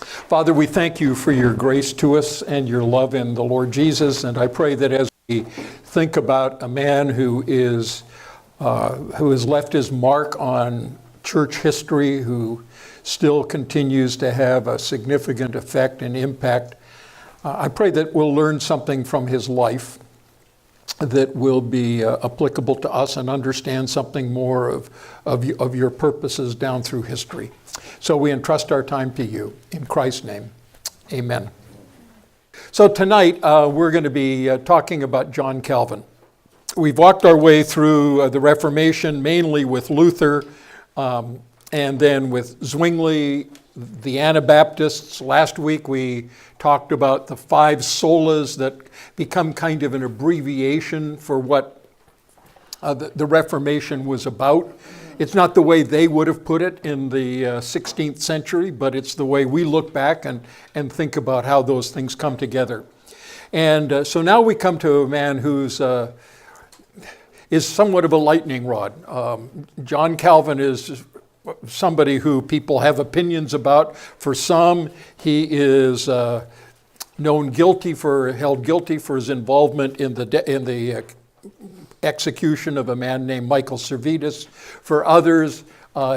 Father, we thank you for your grace to us and your love in the Lord Jesus. And I pray that as we think about a man who has left his mark on church history, who still continues to have a significant effect and impact, I pray that we'll learn something from his life that will be applicable to us and understand something more of your purposes down through history. So we entrust our time to you. In Christ's name, amen. So tonight we're going to be talking about John Calvin. We've walked our way through the Reformation, mainly with Luther, and then with Zwingli, the Anabaptists. Last week we talked about the five solas that become kind of an abbreviation for what the Reformation was about. It's not the way they would have put it in the 16th century, but it's the way we look back and think about how those things come together. And so now we come to a man who's is somewhat of a lightning rod. John Calvin is somebody who people have opinions about. For some, he is held guilty for his involvement in the execution of a man named Michael Servetus. For others,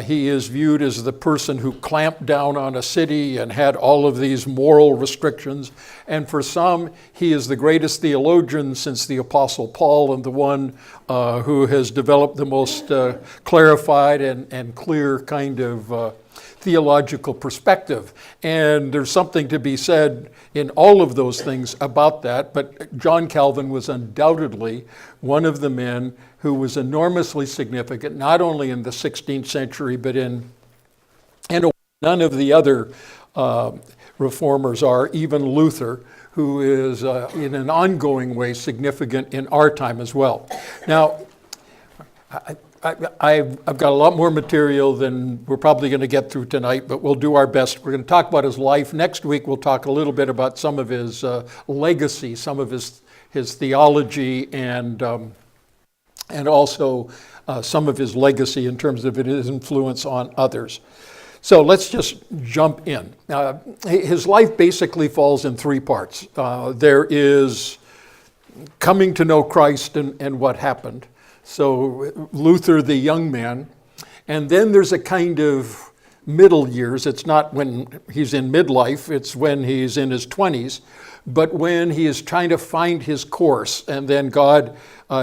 he is viewed as the person who clamped down on a city and had all of these moral restrictions. And for some, he is the greatest theologian since the Apostle Paul and the one who has developed the most clarified and clear kind of theological perspective. And there's something to be said in all of those things about that. But John Calvin was undoubtedly one of the men who was enormously significant, not only in the 16th century, but in none of the other reformers are, even Luther, who is in an ongoing way significant in our time as well. Now, I've got a lot more material than we're probably going to get through tonight, but we'll do our best. We're going to talk about his life. Next week, we'll talk a little bit about some of his legacy, some of his theology, and also some of his legacy in terms of his influence on others. So let's just jump in. His life basically falls in three parts. There is coming to know Christ and what happened. So Luther, the young man, and then there's a kind of middle years. It's not when he's in midlife, it's when he's in his 20s, but when he is trying to find his course, and then God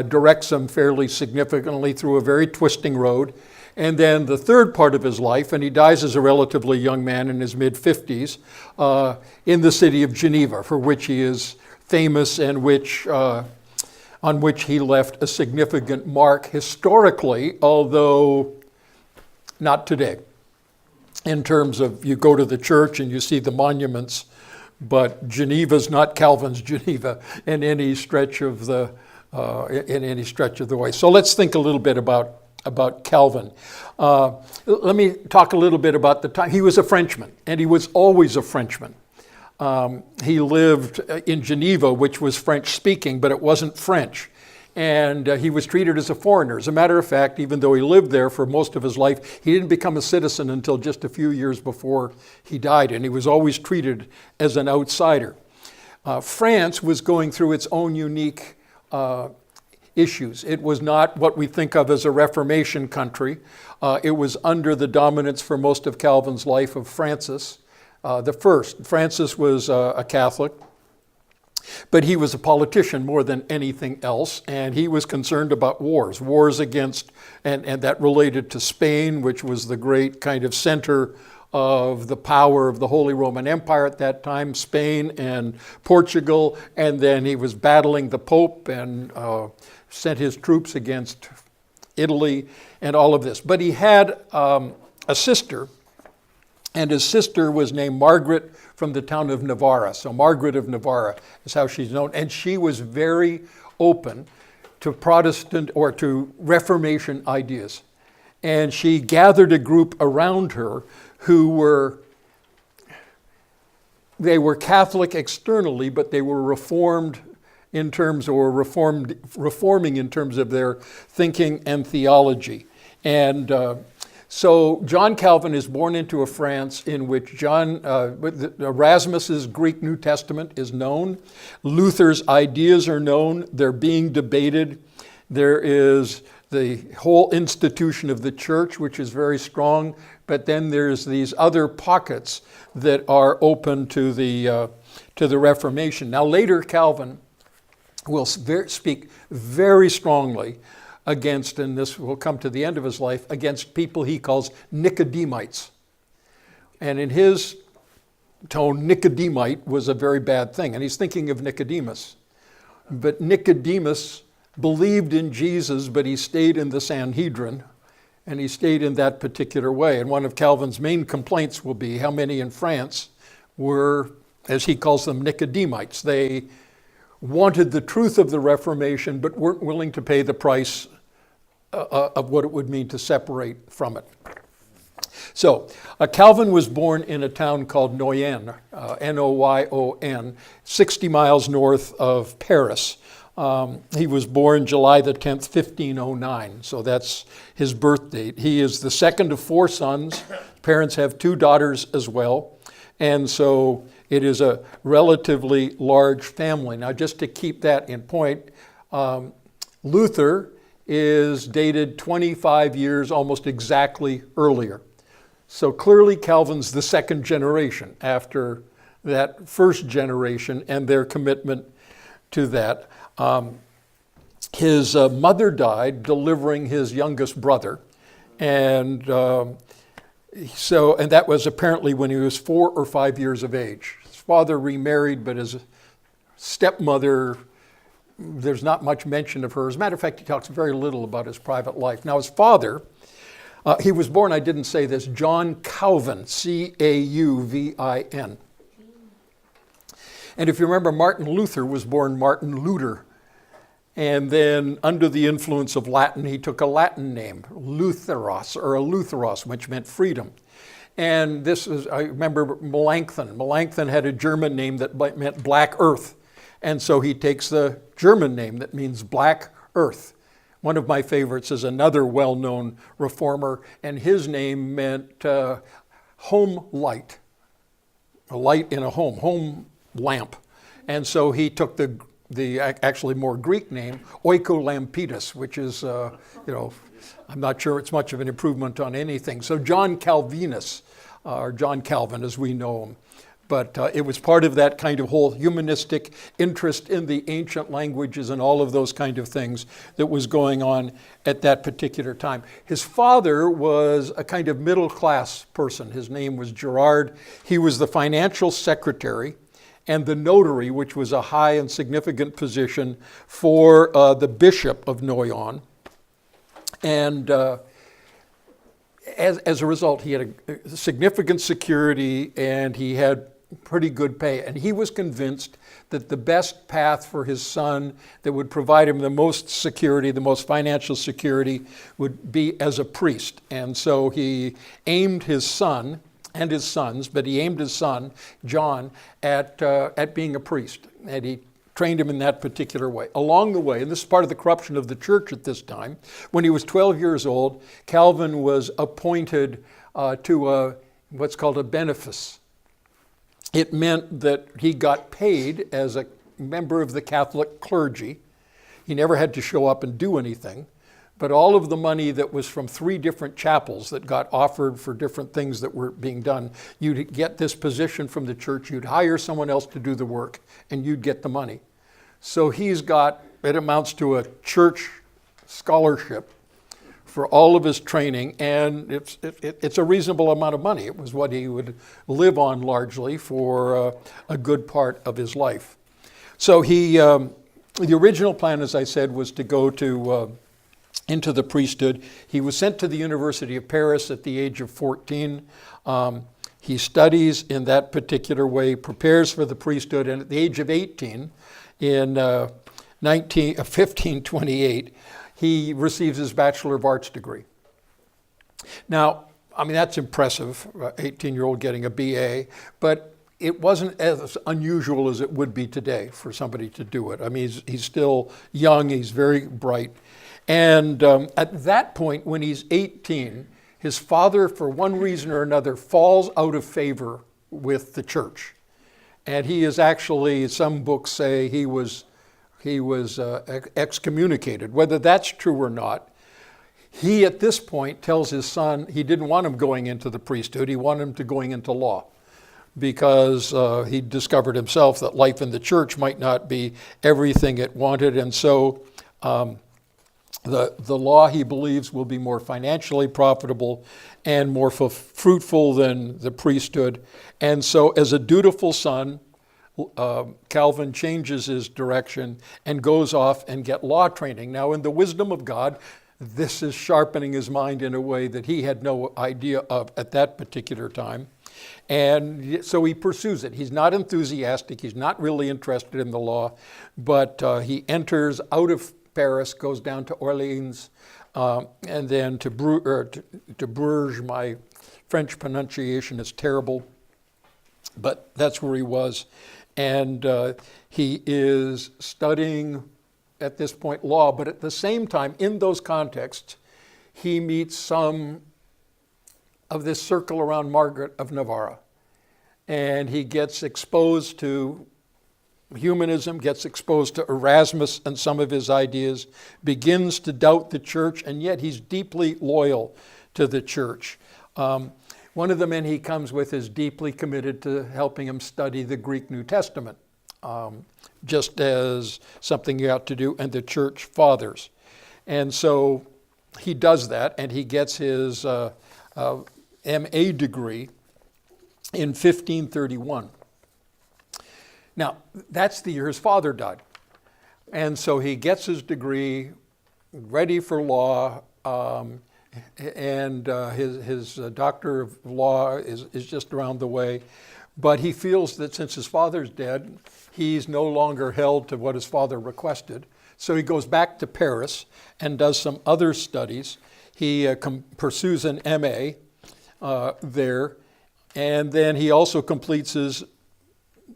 directs him fairly significantly through a very twisting road. And then the third part of his life, and he dies as a relatively young man in his mid-50s, in the city of Geneva, for which he is famous and on which he left a significant mark historically, although not today. In terms of, you go to the church and you see the monuments, but Geneva's not Calvin's Geneva in any stretch of the way. So let's think a little bit about Calvin. Let me talk a little bit about the time. He was a Frenchman, and he was always a Frenchman. He lived in Geneva, which was French-speaking, but it wasn't French. And he was treated as a foreigner. As a matter of fact, even though he lived there for most of his life, he didn't become a citizen until just a few years before he died, and he was always treated as an outsider. France was going through its own unique issues. It was not what we think of as a Reformation country. It was under the dominance for most of Calvin's life of Francis the First. Francis was a Catholic, but he was a politician more than anything else, and he was concerned about wars against, and that related to Spain, which was the great kind of center of the power of the Holy Roman Empire at that time, Spain and Portugal, and then he was battling the Pope and sent his troops against Italy and all of this. But he had a sister, and his sister was named Margaret from the town of Navarra. So Margaret of Navarra is how she's known. And she was very open to Protestant or to Reformation ideas. And she gathered a group around her who were Catholic externally, but they were Reformed in terms, or reforming in terms of their thinking and theology. And So John Calvin is born into a France in which Erasmus's Greek New Testament is known. Luther's ideas are known. They're being debated. There is the whole institution of the church, which is very strong. But then there's these other pockets that are open to the Reformation. Now later Calvin will speak very strongly against, and this will come to the end of his life, against people he calls Nicodemites. And in his tone, Nicodemite was a very bad thing. And he's thinking of Nicodemus. But Nicodemus believed in Jesus, but he stayed in the Sanhedrin, and he stayed in that particular way. And one of Calvin's main complaints will be how many in France were, as he calls them, Nicodemites. They wanted the truth of the Reformation, but weren't willing to pay the price of what it would mean to separate from it. So Calvin was born in a town called Noyon, N-O-Y-O-N, 60 miles north of Paris. He was born July the 10th, 1509, so that's his birth date. He is the second of 4 sons. Parents have 2 daughters as well, and so it is a relatively large family. Now, just to keep that in point, Luther is dated 25 years almost exactly earlier. So clearly Calvin's the second generation after that first generation and their commitment to that. His mother died delivering his youngest brother, and that was apparently when he was 4 or 5 years of age. His father remarried, but his stepmother, there's not much mention of her. As a matter of fact, he talks very little about his private life. Now, his father, he was born, I didn't say this, John Calvin, C-A-U-V-I-N. And if you remember, Martin Luther was born Martin Luther. And then under the influence of Latin, he took a Latin name, Lutheros, or Eleutheros, which meant freedom. And this is, I remember Melanchthon. Melanchthon had a German name that meant black earth. And so he takes the German name that means black earth. One of my favorites is another well-known reformer, and his name meant home light, a light in a home lamp. And so he took the actually more Greek name, Oikolampetus, which is, I'm not sure it's much of an improvement on anything. So John Calvinus, or John Calvin as we know him. But it was part of that kind of whole humanistic interest in the ancient languages and all of those kind of things that was going on at that particular time. His father was a kind of middle-class person. His name was Gerard. He was the financial secretary and the notary, which was a high and significant position for the bishop of Noyon. And as a result, he had a significant security and he had pretty good pay. And he was convinced that the best path for his son that would provide him the most security, the most financial security, would be as a priest. And so he aimed his son and his sons, but he aimed his son, John, at being a priest. And he trained him in that particular way. Along the way, and this is part of the corruption of the church at this time, when he was 12 years old, Calvin was appointed to what's called a benefice. It meant that he got paid as a member of the Catholic clergy. He never had to show up and do anything. But all of the money that was from 3 different chapels that got offered for different things that were being done, you'd get this position from the church, you'd hire someone else to do the work, and you'd get the money. So he's got, it amounts to a church scholarship for all of his training, and it's a reasonable amount of money. It was what he would live on largely for a good part of his life. So the original plan, as I said, was to go into the priesthood. He was sent to the University of Paris at the age of 14. He studies in that particular way, prepares for the priesthood, and at the age of 18, in 1528, he receives his Bachelor of Arts degree. Now, I mean, that's impressive, 18-year-old getting a BA, but it wasn't as unusual as it would be today for somebody to do it. I mean, he's still young, he's very bright. And at that point, when he's 18, his father, for one reason or another, falls out of favor with the church. And he is actually, some books say he was excommunicated. Whether that's true or not, he at this point tells his son he didn't want him going into the priesthood, he wanted him to going into law, because he discovered himself that life in the church might not be everything it wanted. And so the law, he believes, will be more financially profitable and more fruitful than the priesthood. And so as a dutiful son, Calvin changes his direction and goes off and get law training. Now, in the wisdom of God, this is sharpening his mind in a way that he had no idea of at that particular time. And so he pursues it. He's not enthusiastic. He's not really interested in the law, but he enters out of Paris, goes down to Orleans, and then to Bruges. My French pronunciation is terrible, but that's where he was. And he is studying, at this point, law, but at the same time, in those contexts, he meets some of this circle around Margaret of Navarre. And he gets exposed to humanism, gets exposed to Erasmus and some of his ideas, begins to doubt the church, and yet he's deeply loyal to the church. One of the men he comes with is deeply committed to helping him study the Greek New Testament, just as something you have to do, and the church fathers. And so he does that, and he gets his MA degree in 1531. Now, that's the year his father died. And so he gets his degree, ready for law, and his doctor of law is just around the way. But he feels that since his father's dead, he's no longer held to what his father requested. So he goes back to Paris and does some other studies. He pursues an MA there, and then he also completes his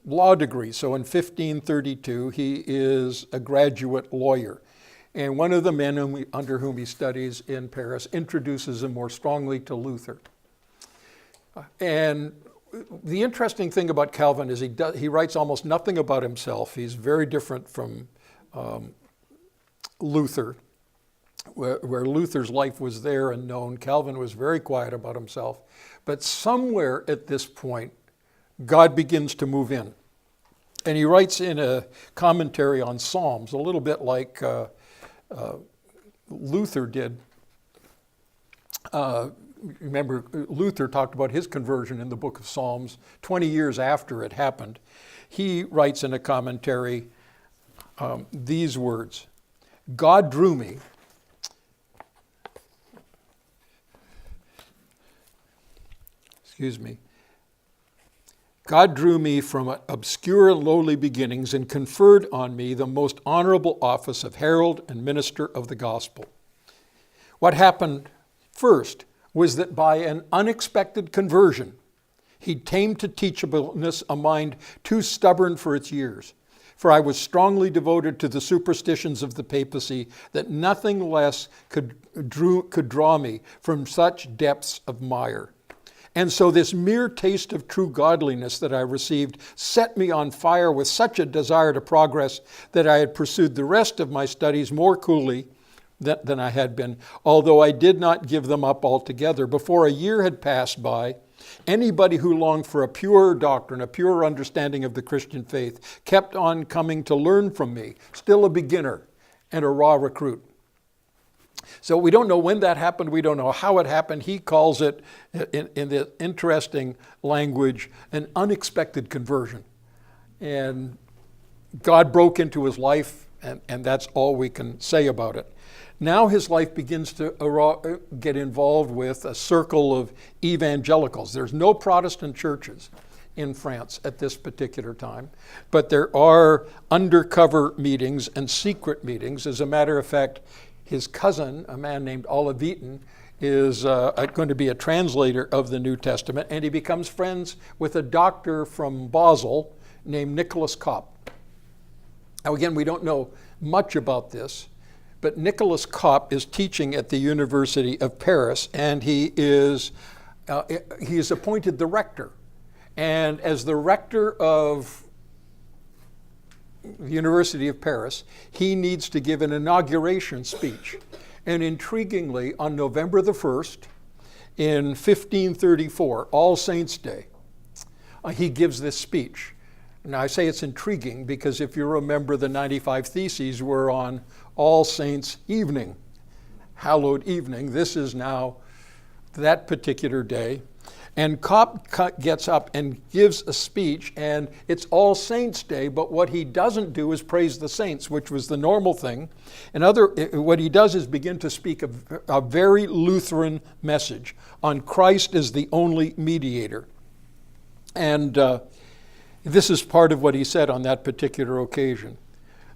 law degree. So in 1532, he is a graduate lawyer. And one of the men under whom he studies in Paris introduces him more strongly to Luther. And the interesting thing about Calvin is he writes almost nothing about himself. He's very different from Luther, where Luther's life was there and known. Calvin was very quiet about himself. But somewhere at this point, God begins to move in. And he writes in a commentary on Psalms, a little bit like Luther did. Remember, Luther talked about his conversion in the book of Psalms 20 years after it happened. He writes in a commentary these words: God drew me. God drew me from obscure and lowly beginnings and conferred on me the most honorable office of herald and minister of the gospel. What happened first was that by an unexpected conversion, he tamed to teachableness a mind too stubborn for its years. For I was strongly devoted to the superstitions of the papacy, that nothing less could draw me from such depths of mire. And so this mere taste of true godliness that I received set me on fire with such a desire to progress that I had pursued the rest of my studies more coolly than I had been, although I did not give them up altogether. Before a year had passed by, anybody who longed for a pure doctrine, a pure understanding of the Christian faith, kept on coming to learn from me, still a beginner and a raw recruit. So we don't know when that happened. We don't know how it happened. He calls it, in the interesting language, an unexpected conversion. And God broke into his life, and that's all we can say about it. Now his life begins to get involved with a circle of evangelicals. There's no Protestant churches in France at this particular time, but there are undercover meetings and secret meetings. As a matter of fact, his cousin, a man named Olivetan, is going to be a translator of the New Testament, and he becomes friends with a doctor from Basel named Nicholas Kopp. Now again, we don't know much about this, but Nicolas Cop is teaching at the University of Paris, and he is appointed the rector. And as the rector of the University of Paris, he needs to give an inauguration speech. And intriguingly, on November the 1st, in 1534, All Saints' Day, he gives this speech. Now I say it's intriguing because if you remember, the 95 Theses were on All Saints' Evening, hallowed evening. This is now that particular day. And Cop gets up and gives a speech, and it's All Saints' Day, but what he doesn't do is praise the saints, which was the normal thing. What he does is begin to speak a very Lutheran message on Christ as the only mediator. And this is part of what he said on that particular occasion.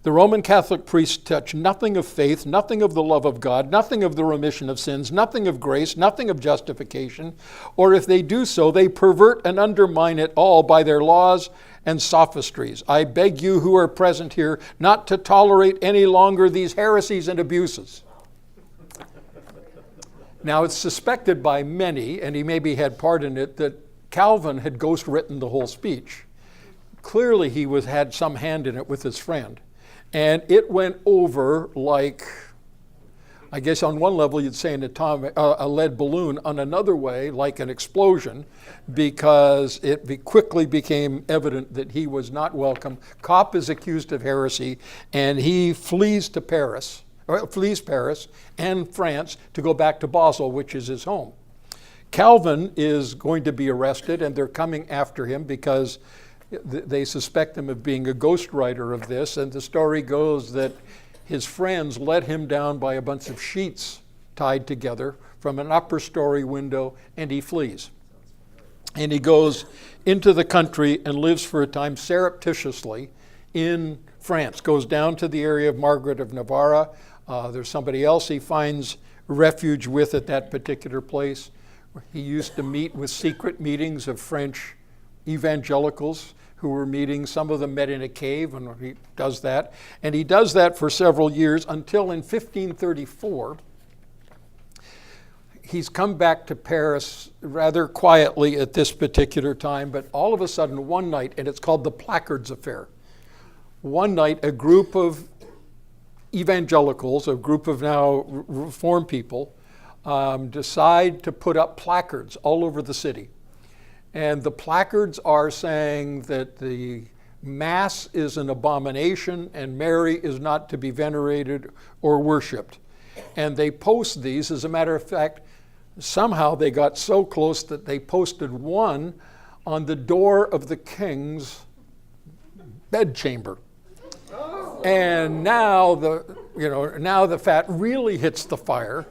The Roman Catholic priests touch nothing of faith, nothing of the love of God, nothing of the remission of sins, nothing of grace, nothing of justification, or if they do so, they pervert and undermine it all by their laws and sophistries. I beg you who are present here not to tolerate any longer these heresies and abuses. Now, it's suspected by many, and he maybe had part in it, that Calvin had ghostwritten the whole speech. Clearly, he had some hand in it with his friend. And it went over like, I guess on one level you'd say a lead balloon, on another way like an explosion, because it quickly became evident that he was not welcome. Cop is accused of heresy, and he flees Paris and France to go back to Basel, which is his home. Calvin is going to be arrested, and they're coming after him because they suspect him of being a ghostwriter of this, and the story goes that his friends let him down by a bunch of sheets tied together from an upper story window, and he flees. And he goes into the country and lives for a time surreptitiously in France, goes down to the area of Margaret of Navarre. There's somebody else he finds refuge with at that particular place. He used to meet with secret meetings of French evangelicals who were meeting. Some of them met in a cave, and he does that. And he does that for several years until in 1534, he's come back to Paris rather quietly at this particular time, but all of a sudden one night, and it's called the Placards Affair. One night, a group of evangelicals, a group of now Reformed people, decide to put up placards all over the city. And the placards are saying that the Mass is an abomination and Mary is not to be venerated or worshiped. And they post these. As a matter of fact, somehow they got so close that they posted one on the door of the king's bedchamber. And now the fat really hits the fire,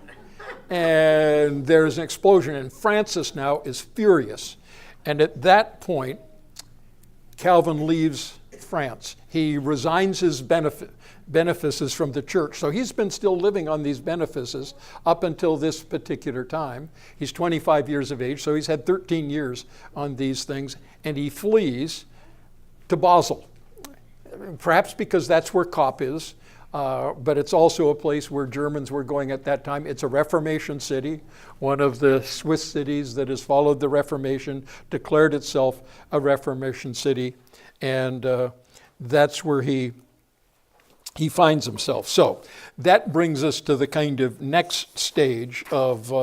and there's an explosion. And Francis now is furious. And at that point, Calvin leaves France. He resigns his benefices from the church. So he's been still living on these benefices up until this particular time. He's 25 years of age, so he's had 13 years on these things. And he flees to Basel, perhaps because that's where Cop is. But it's also a place where Germans were going at that time. It's a Reformation city, one of the Swiss cities that has followed the Reformation, declared itself a Reformation city, and that's where he finds himself. So that brings us to the kind of next stage of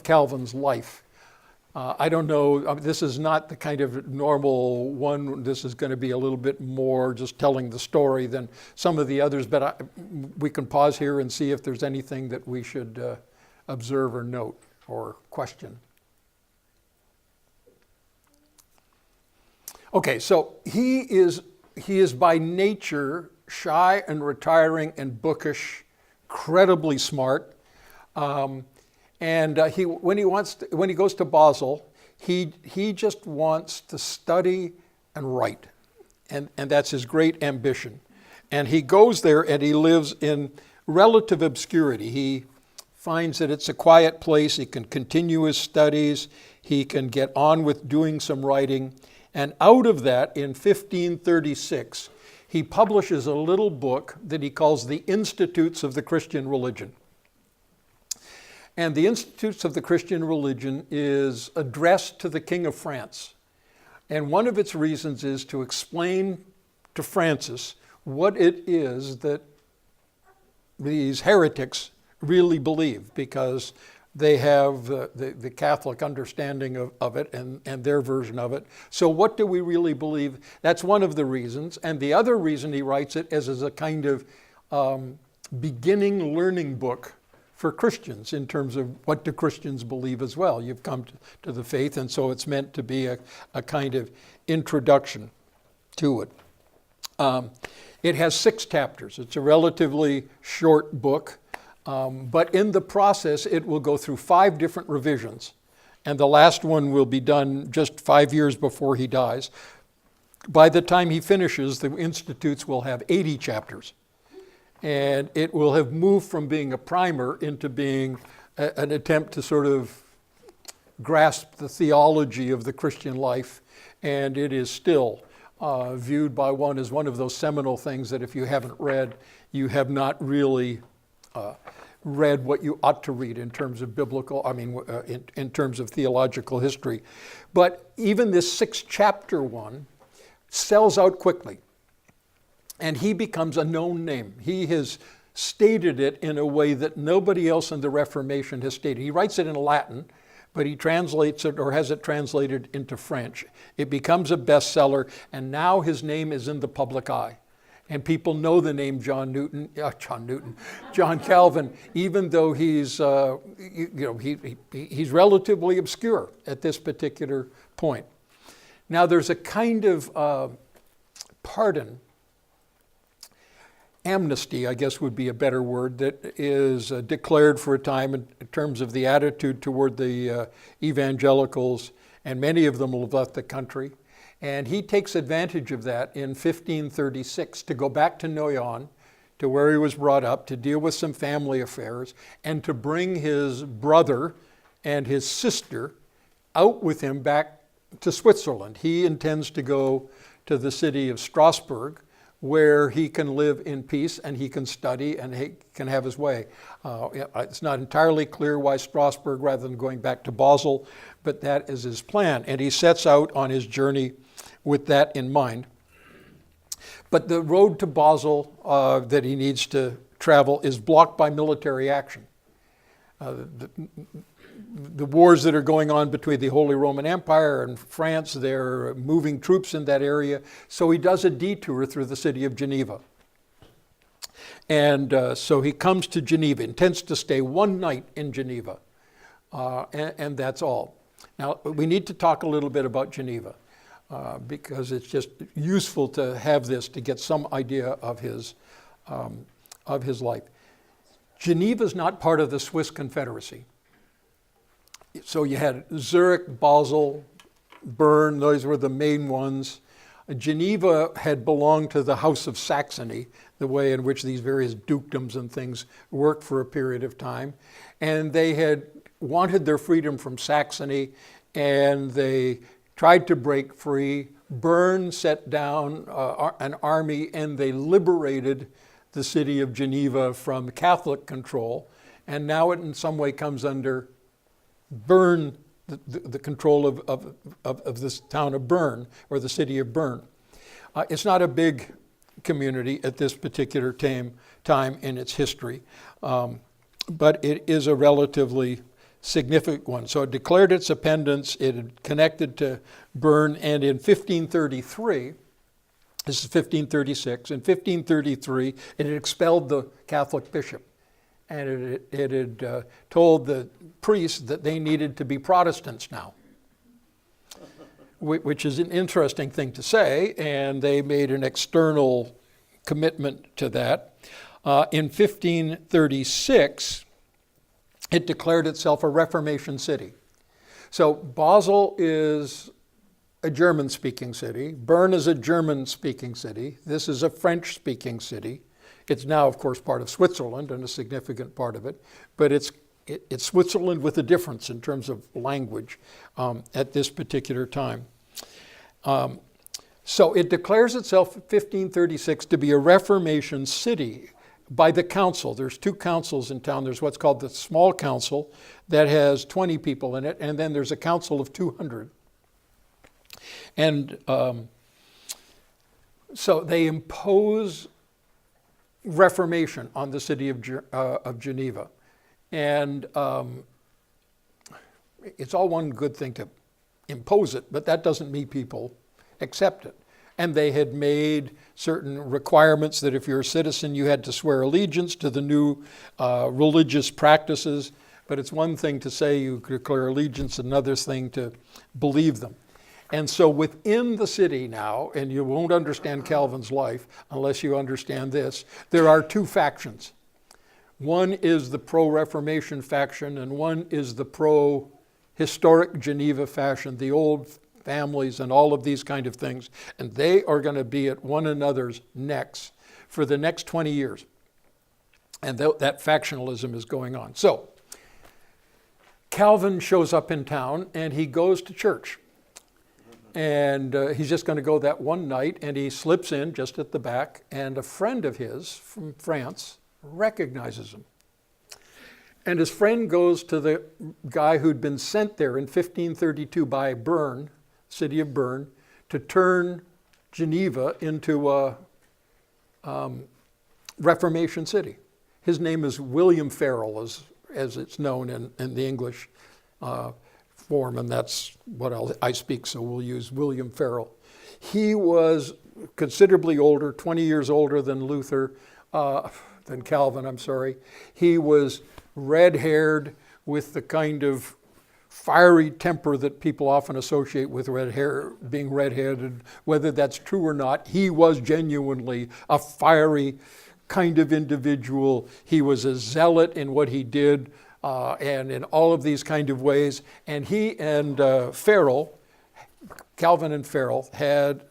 Calvin's life. I don't know, this is not the kind of normal one. This is going to be a little bit more just telling the story than some of the others, but we can pause here and see if there's anything that we should observe or note or question. Okay, so he is by nature shy and retiring and bookish, incredibly smart. And when he goes to Basel, he just wants to study and write, and that's his great ambition. And he goes there and he lives in relative obscurity. He finds that it's a quiet place. He can continue his studies. He can get on with doing some writing. And out of that, in 1536, he publishes a little book that he calls the Institutes of the Christian Religion. And the Institutes of the Christian Religion is addressed to the King of France. And one of its reasons is to explain to Francis what it is that these heretics really believe, because they have the Catholic understanding of it and their version of it. So what do we really believe? That's one of the reasons. And the other reason he writes it is as a kind of beginning learning book for Christians in terms of what do Christians believe as well. You've come to the faith, and so it's meant to be a kind of introduction to it. It has 6 chapters. It's a relatively short book, but in the process it will go through 5 different revisions, and the last one will be done just 5 years before he dies. By the time he finishes, the Institutes will have 80 chapters. And it will have moved from being a primer into being an attempt to sort of grasp the theology of the Christian life. And it is still viewed by one as one of those seminal things that if you haven't read, you have not really read what you ought to read in terms of in terms of theological history. But even this 6-chapter one sells out quickly. And he becomes a known name. He has stated it in a way that nobody else in the Reformation has stated. He writes it in Latin, but he translates it or has it translated into French. It becomes a bestseller, and now his name is in the public eye. And people know the name John Calvin, even though he's he's relatively obscure at this particular point. Now there's a kind of pardon, amnesty, I guess would be a better word, that is declared for a time in terms of the attitude toward the evangelicals, and many of them will have left the country. And he takes advantage of that in 1536 to go back to Noyon, to where he was brought up, to deal with some family affairs, and to bring his brother and his sister out with him back to Switzerland. He intends to go to the city of Strasbourg, where he can live in peace and he can study and he can have his way. It's not entirely clear why Strasbourg rather than going back to Basel, but that is his plan. And he sets out on his journey with that in mind. But the road to Basel that he needs to travel is blocked by military action. The wars that are going on between the Holy Roman Empire and France, they're moving troops in that area. So he does a detour through the city of Geneva. And so he comes to Geneva, intends to stay one night in Geneva. And that's all. Now, we need to talk a little bit about Geneva because it's just useful to have this to get some idea of his life. Geneva is not part of the Swiss Confederacy. So you had Zurich, Basel, Bern, those were the main ones. Geneva had belonged to the House of Saxony, the way in which these various dukedoms and things worked for a period of time. And they had wanted their freedom from Saxony, and they tried to break free. Bern set down an army, and they liberated the city of Geneva from Catholic control. And now it in some way comes under Bern, the control of this town of Bern, or the city of Bern. It's not a big community at this particular time in its history, but it is a relatively significant one. So it declared its independence, it had connected to Bern, and in 1533, this is 1536, in 1533, it had expelled the Catholic bishop. And it had told the priests that they needed to be Protestants now, which is an interesting thing to say, and they made an external commitment to that. In 1536, it declared itself a Reformation city. So Basel is a German-speaking city. Bern is a German-speaking city. This is a French-speaking city. It's now, of course, part of Switzerland and a significant part of it, but it's Switzerland with a difference in terms of language at this particular time. So it declares itself in 1536 to be a Reformation city by the council. There's two councils in town. There's what's called the small council that has 20 people in it, and then there's a council of 200. And so they impose Reformation on the city of Geneva. And it's all one good thing to impose it, but that doesn't mean people accept it. And they had made certain requirements that if you're a citizen, you had to swear allegiance to the new religious practices. But it's one thing to say you declare allegiance, another thing to believe them. And so within the city now, and you won't understand Calvin's life unless you understand this, there are two factions. One is the pro-Reformation faction, and one is the pro-historic Geneva faction, the old families and all of these kind of things. And they are going to be at one another's necks for the next 20 years. And that factionalism is going on. So Calvin shows up in town and he goes to church. And he's just going to go that one night, and he slips in just at the back, and a friend of his from France recognizes him. And his friend goes to the guy who'd been sent there in 1532 by Bern, city of Bern, to turn Geneva into a Reformation city. His name is William Farel, as it's known in the English form, and that's what I speak, so we'll use William Farel. He was considerably older, 20 years older than than Calvin, I'm sorry. He was red-haired with the kind of fiery temper that people often associate with red hair, being red-headed. Whether that's true or not, he was genuinely a fiery kind of individual. He was a zealot in what he did, and in all of these kind of ways. And he and Farel, Calvin and Farel, had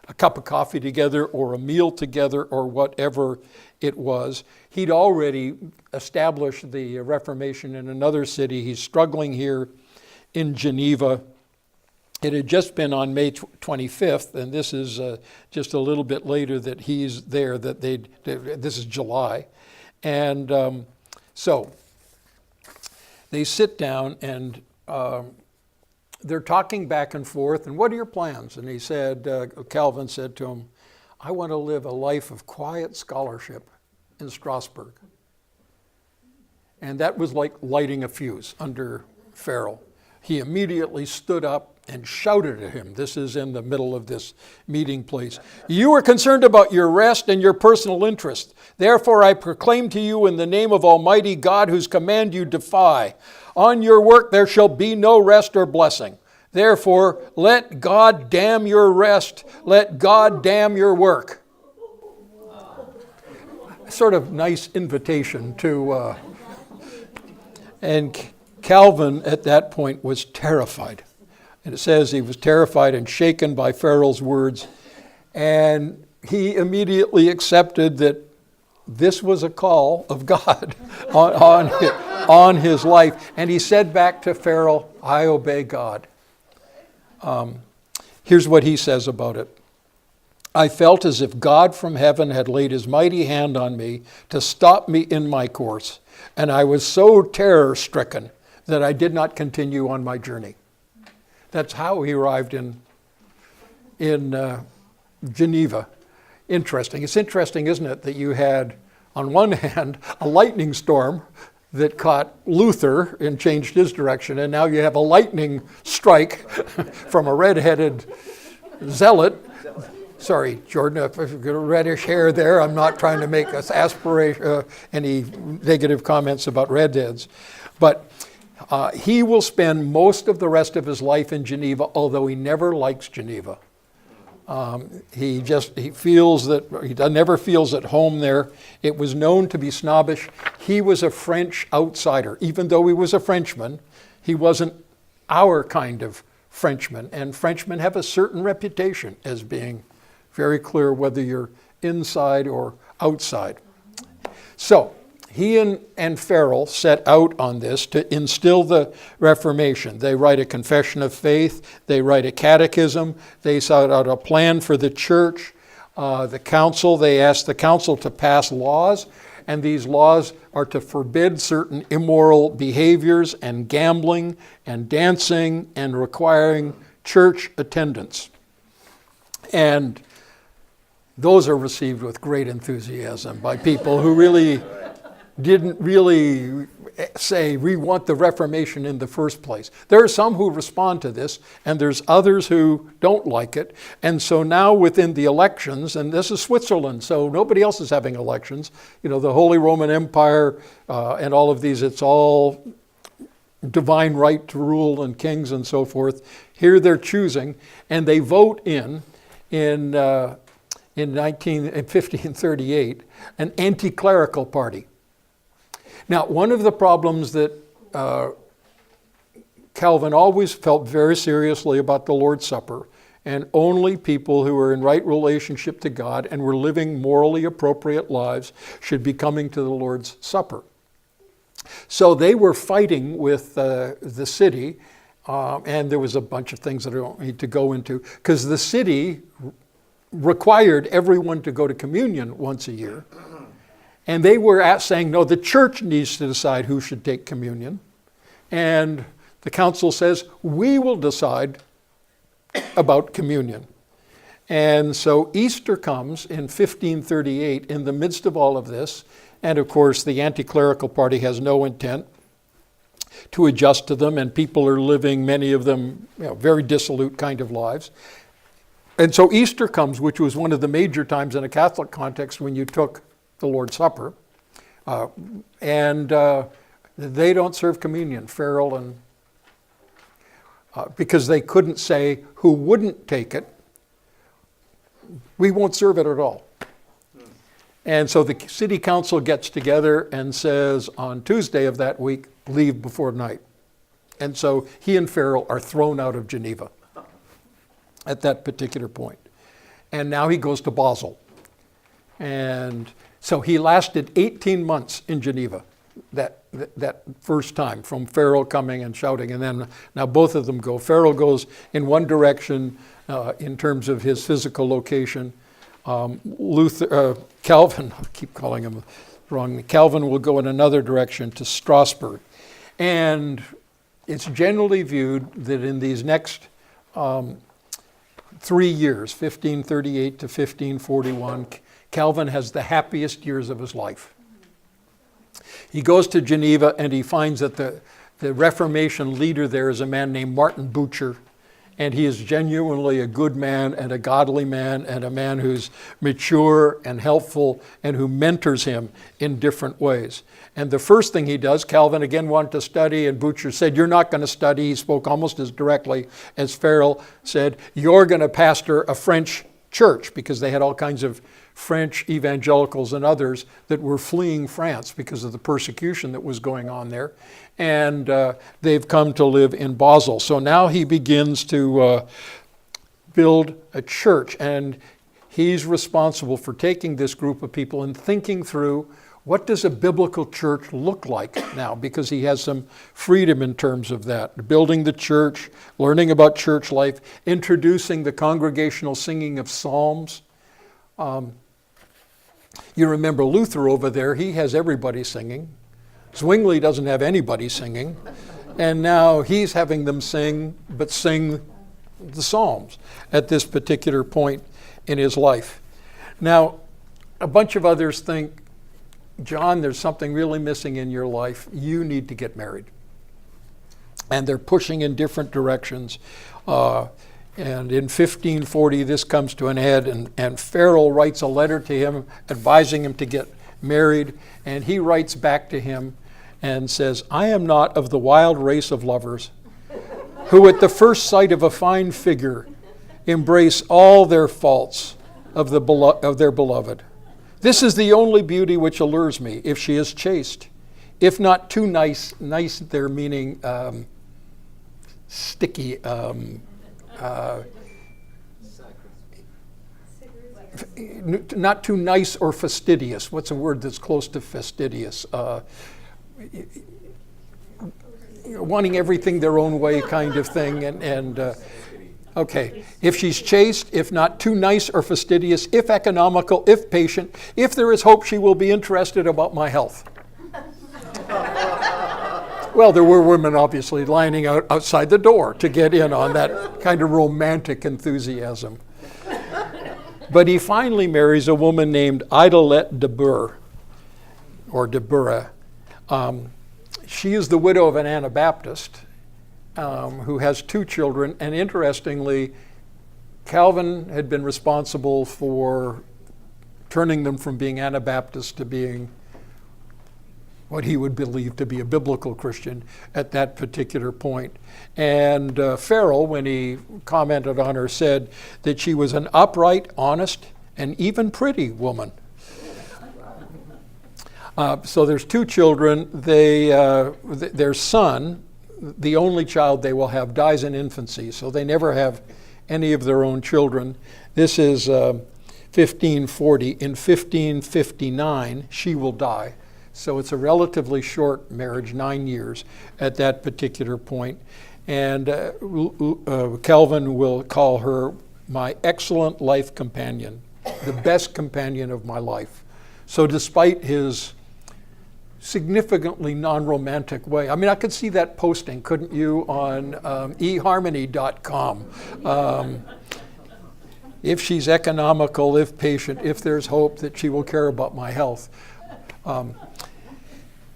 a cup of coffee together or a meal together or whatever it was. He'd already established the Reformation in another city. He's struggling here in Geneva. It had just been on May 25th, and this is just a little bit later that he's there, this is July. And so they sit down and they're talking back and forth, and what are your plans? And he said, Calvin said to him, I want to live a life of quiet scholarship in Strasbourg. And that was like lighting a fuse under Farel. He immediately stood up and shouted at him. This is in the middle of this meeting place. You are concerned about your rest and your personal interest. Therefore I proclaim to you in the name of Almighty God, whose command you defy. On your work there shall be no rest or blessing. Therefore let God damn your rest. Let God damn your work. Sort of nice invitation to... and Calvin at that point was terrified. And it says he was terrified and shaken by Farel's words. And he immediately accepted that this was a call of God on his life. And he said back to Farel, I obey God. Here's what he says about it. I felt as if God from heaven had laid his mighty hand on me to stop me in my course. And I was so terror-stricken that I did not continue on my journey. That's how he arrived in Geneva. Interesting. It's interesting, isn't it, that you had, on one hand, a lightning storm that caught Luther and changed his direction, and now you have a lightning strike from a red-headed zealot. Sorry, Jordan, if you've got reddish hair there, I'm not trying to make us any negative comments about redheads. But he will spend most of the rest of his life in Geneva, although he never likes Geneva. He never feels at home there. It was known to be snobbish. He was a French outsider. Even though he was a Frenchman, he wasn't our kind of Frenchman. And Frenchmen have a certain reputation as being very clear whether you're inside or outside. So he and Farrell set out on this to instill the Reformation. They write a confession of faith, they write a catechism, they set out a plan for the church. They ask the council to pass laws, and these laws are to forbid certain immoral behaviors and gambling and dancing and requiring church attendance. And those are received with great enthusiasm by people who really didn't really say, we want the Reformation in the first place. There are some who respond to this, and there's others who don't like it. And so now within the elections, and this is Switzerland, so nobody else is having elections, the Holy Roman Empire and all of these, it's all divine right to rule and kings and so forth. Here they're choosing, and they vote in 1538, an anti-clerical party. Now, one of the problems that Calvin always felt very seriously about the Lord's Supper, and only people who were in right relationship to God and were living morally appropriate lives should be coming to the Lord's Supper. So they were fighting with the city, and there was a bunch of things that I don't need to go into, because the city required everyone to go to communion once a year. And they were saying, no, the church needs to decide who should take communion. And the council says, we will decide about communion. And so Easter comes in 1538 in the midst of all of this. And of course, the anti-clerical party has no intent to adjust to them. And people are living, many of them, very dissolute kind of lives. And so Easter comes, which was one of the major times in a Catholic context when you took the Lord's Supper, and they don't serve communion, Farrell, and because they couldn't say who wouldn't take it, we won't serve it at all. And so the city council gets together and says on Tuesday of that week, leave before night. And so he and Farrell are thrown out of Geneva at that particular point. And now he goes to Basel. And so he lasted 18 months in Geneva, that first time, from Farrell coming and shouting. And then now both of them go. Farrell goes in one direction in terms of his physical location. Calvin, I keep calling him wrong, Calvin will go in another direction to Strasbourg. And it's generally viewed that in these next 3 years, 1538 to 1541, Calvin has the happiest years of his life. He goes to Geneva and he finds that the Reformation leader there is a man named Martin Bucer, and he is genuinely a good man and a godly man and a man who's mature and helpful and who mentors him in different ways. And the first thing he does, Calvin again wanted to study, and Bucer said, you're not going to study. He spoke almost as directly as Farrell said, you're going to pastor a French church, because they had all kinds of French evangelicals and others that were fleeing France because of the persecution that was going on there. And they've come to live in Basel. So now he begins to build a church, and he's responsible for taking this group of people and thinking through, what does a biblical church look like now? Because he has some freedom in terms of that. Building the church, learning about church life, introducing the congregational singing of psalms. You remember Luther over there, he has everybody singing. Zwingli doesn't have anybody singing. And now he's having them sing, but sing the psalms at this particular point in his life. Now, a bunch of others think, John, there's something really missing in your life. You need to get married. And they're pushing in different directions. And in 1540, this comes to an end, and Farrell writes a letter to him advising him to get married. And he writes back to him and says, I am not of the wild race of lovers who at the first sight of a fine figure embrace all their faults of their beloved. This is the only beauty which allures me, if she is chaste. If not too nice there meaning sticky, not too nice or fastidious. What's a word that's close to fastidious? Wanting everything their own way kind of thing. Okay, if she's chaste, if not too nice or fastidious, if economical, if patient, if there is hope she will be interested about my health. Well, there were women obviously lining outside the door to get in on that kind of romantic enthusiasm. But he finally marries a woman named Idelette de Burgh, or de Burgh. She is the widow of an Anabaptist who has 2 children. And interestingly, Calvin had been responsible for turning them from being Anabaptist to being what he would believe to be a biblical Christian at that particular point. And Farrell, when he commented on her, said that she was an upright, honest, and even pretty woman. So there's 2 children. Their son, the only child they will have, dies in infancy, so they never have any of their own children. This is 1540. In 1559, she will die. So it's a relatively short marriage, 9 years at that particular point. And Calvin will call her my excellent life companion, the best companion of my life. So despite his significantly non-romantic way, I mean, I could see that posting, couldn't you, on eharmony.com. If she's economical, if patient, if there's hope that she will care about my health.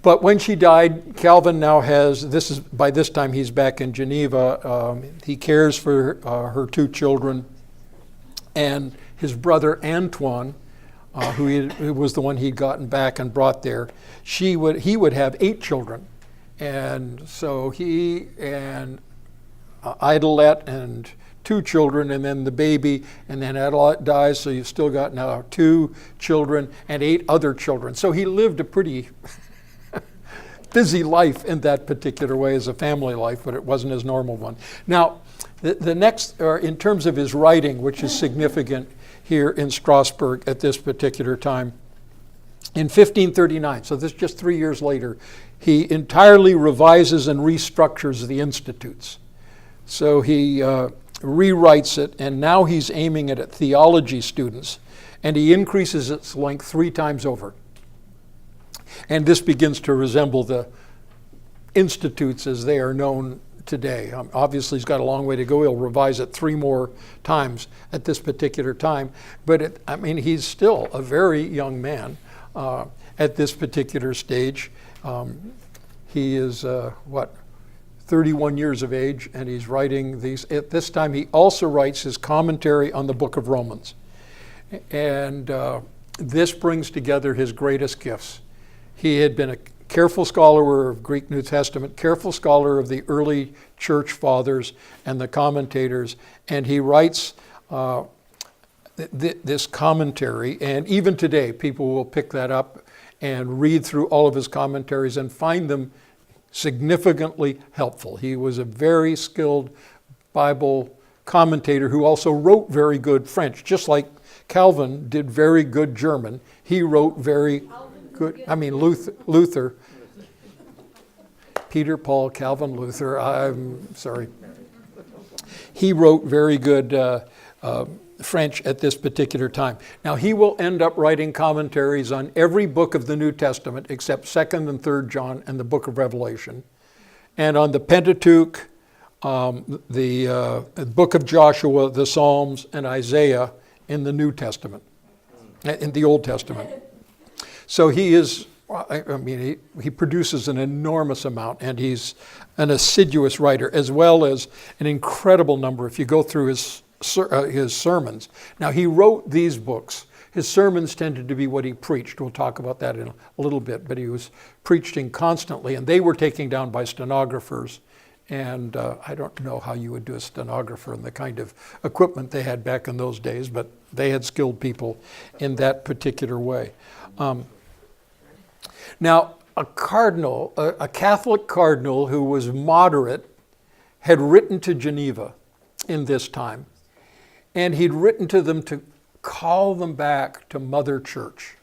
But when she died, Calvin now has, by this time he's back in Geneva. He cares for her 2 children, and his brother Antoine, who was the one he'd gotten back and brought there. He would have 8 children, and so he and Idelette and 2 children, and then the baby, and then Idelette dies. So you've still got now 2 children and 8 other children. So he lived a pretty busy life in that particular way as a family life, but it wasn't his normal one. Now, the next, in terms of his writing, which is significant here in Strasbourg at this particular time, in 1539, so this is just 3 years later, he entirely revises and restructures the institutes. So he rewrites it, and now he's aiming it at theology students, and he increases its length 3 times over. And this begins to resemble the institutes as they are known today. Obviously, he's got a long way to go. He'll revise it 3 more times at this particular time. But he's still a very young man at this particular stage. He is, 31 years of age, and he's writing these. At this time, he also writes his commentary on the book of Romans. And this brings together his greatest gifts. He had been a careful scholar of Greek New Testament, careful scholar of the early church fathers and the commentators, and he writes this commentary, and even today people will pick that up and read through all of his commentaries and find them significantly helpful. He was a very skilled Bible commentator who also wrote very good French, just like Calvin did very good German. He wrote very good, Luther, Peter, Paul, Calvin, Luther, I'm sorry. He wrote very good French at this particular time. Now, he will end up writing commentaries on every book of the New Testament except 2nd and 3rd John and the book of Revelation, and on the Pentateuch, the book of Joshua, the Psalms, and Isaiah in the New Testament, in the Old Testament. So he is, he produces an enormous amount, and he's an assiduous writer, as well as an incredible number, if you go through his sermons. Now, he wrote these books. His sermons tended to be what he preached. We'll talk about that in a little bit, but he was preaching constantly, and they were taken down by stenographers. And I don't know how you would do a stenographer and the kind of equipment they had back in those days, but they had skilled people in that particular way. Now, a cardinal, a Catholic cardinal who was moderate, had written to Geneva in this time, and he'd written to them to call them back to Mother Church.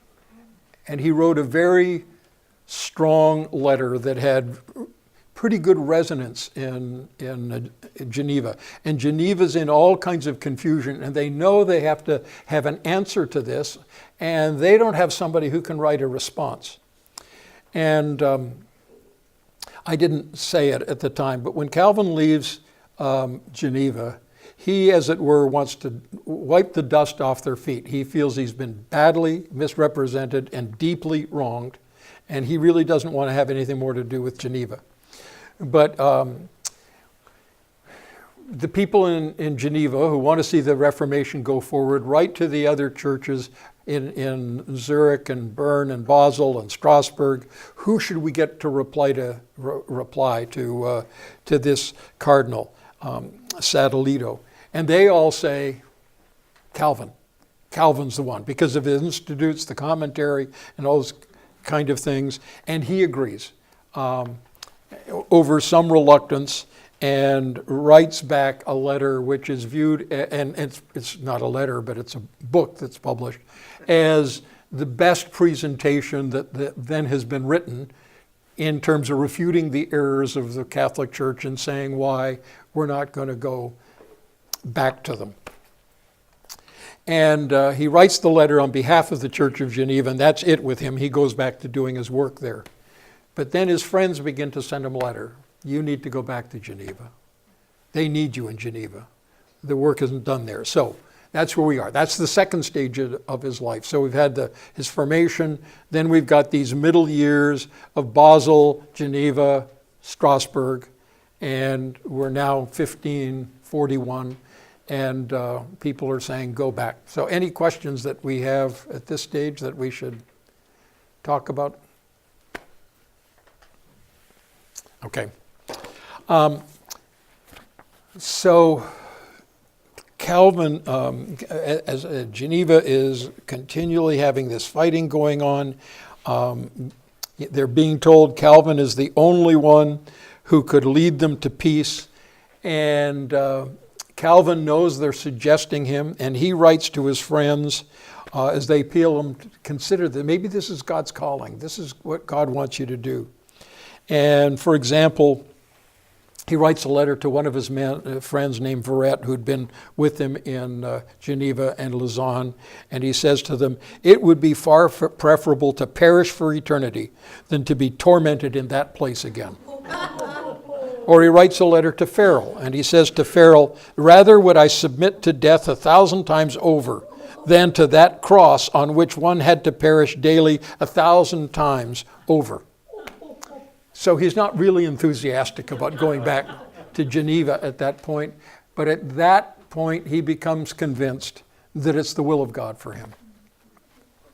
And he wrote a very strong letter that had pretty good resonance in Geneva. And Geneva's in all kinds of confusion, and they know they have to have an answer to this, and they don't have somebody who can write a response. And I didn't say it at the time, but when Calvin leaves Geneva, he, as it were, wants to wipe the dust off their feet. He feels he's been badly misrepresented and deeply wronged, and he really doesn't want to have anything more to do with Geneva. But the people in Geneva who want to see the Reformation go forward write to the other churches in Zurich and Bern and Basel and Strasbourg. Who should we get to reply to this cardinal, Sadoleto? And they all say, Calvin. Calvin's the one, because of his institutes, the commentary, and all those kind of things. And he agrees over some reluctance, and writes back a letter which is viewed, and it's not a letter, but it's a book that's published, as the best presentation that then has been written in terms of refuting the errors of the Catholic Church and saying why we're not going to go back to them. And he writes the letter on behalf of the Church of Geneva, and that's it with him. He goes back to doing his work there. But then his friends begin to send him a letter. You need to go back to Geneva. They need you in Geneva. The work isn't done there. So that's where we are. That's the second stage of his life. So we've had his formation. Then we've got these middle years of Basel, Geneva, Strasbourg, and we're now 1541, and people are saying go back. So any questions that we have at this stage that we should talk about? Okay. So Calvin, as Geneva is continually having this fighting going on, they're being told Calvin is the only one who could lead them to peace. And Calvin knows they're suggesting him, and he writes to his friends as they appeal him to consider that maybe this is God's calling. This is what God wants you to do. And for example, he writes a letter to one of his friends named Verret, who'd been with him in Geneva and Lausanne, and he says to them, it would be far preferable to perish for eternity than to be tormented in that place again. Or he writes a letter to Farel, and he says to Farel, rather would I submit to death 1,000 times over than to that cross on which one had to perish daily 1,000 times over. So he's not really enthusiastic about going back to Geneva at that point, but at that point he becomes convinced that it's the will of God for him.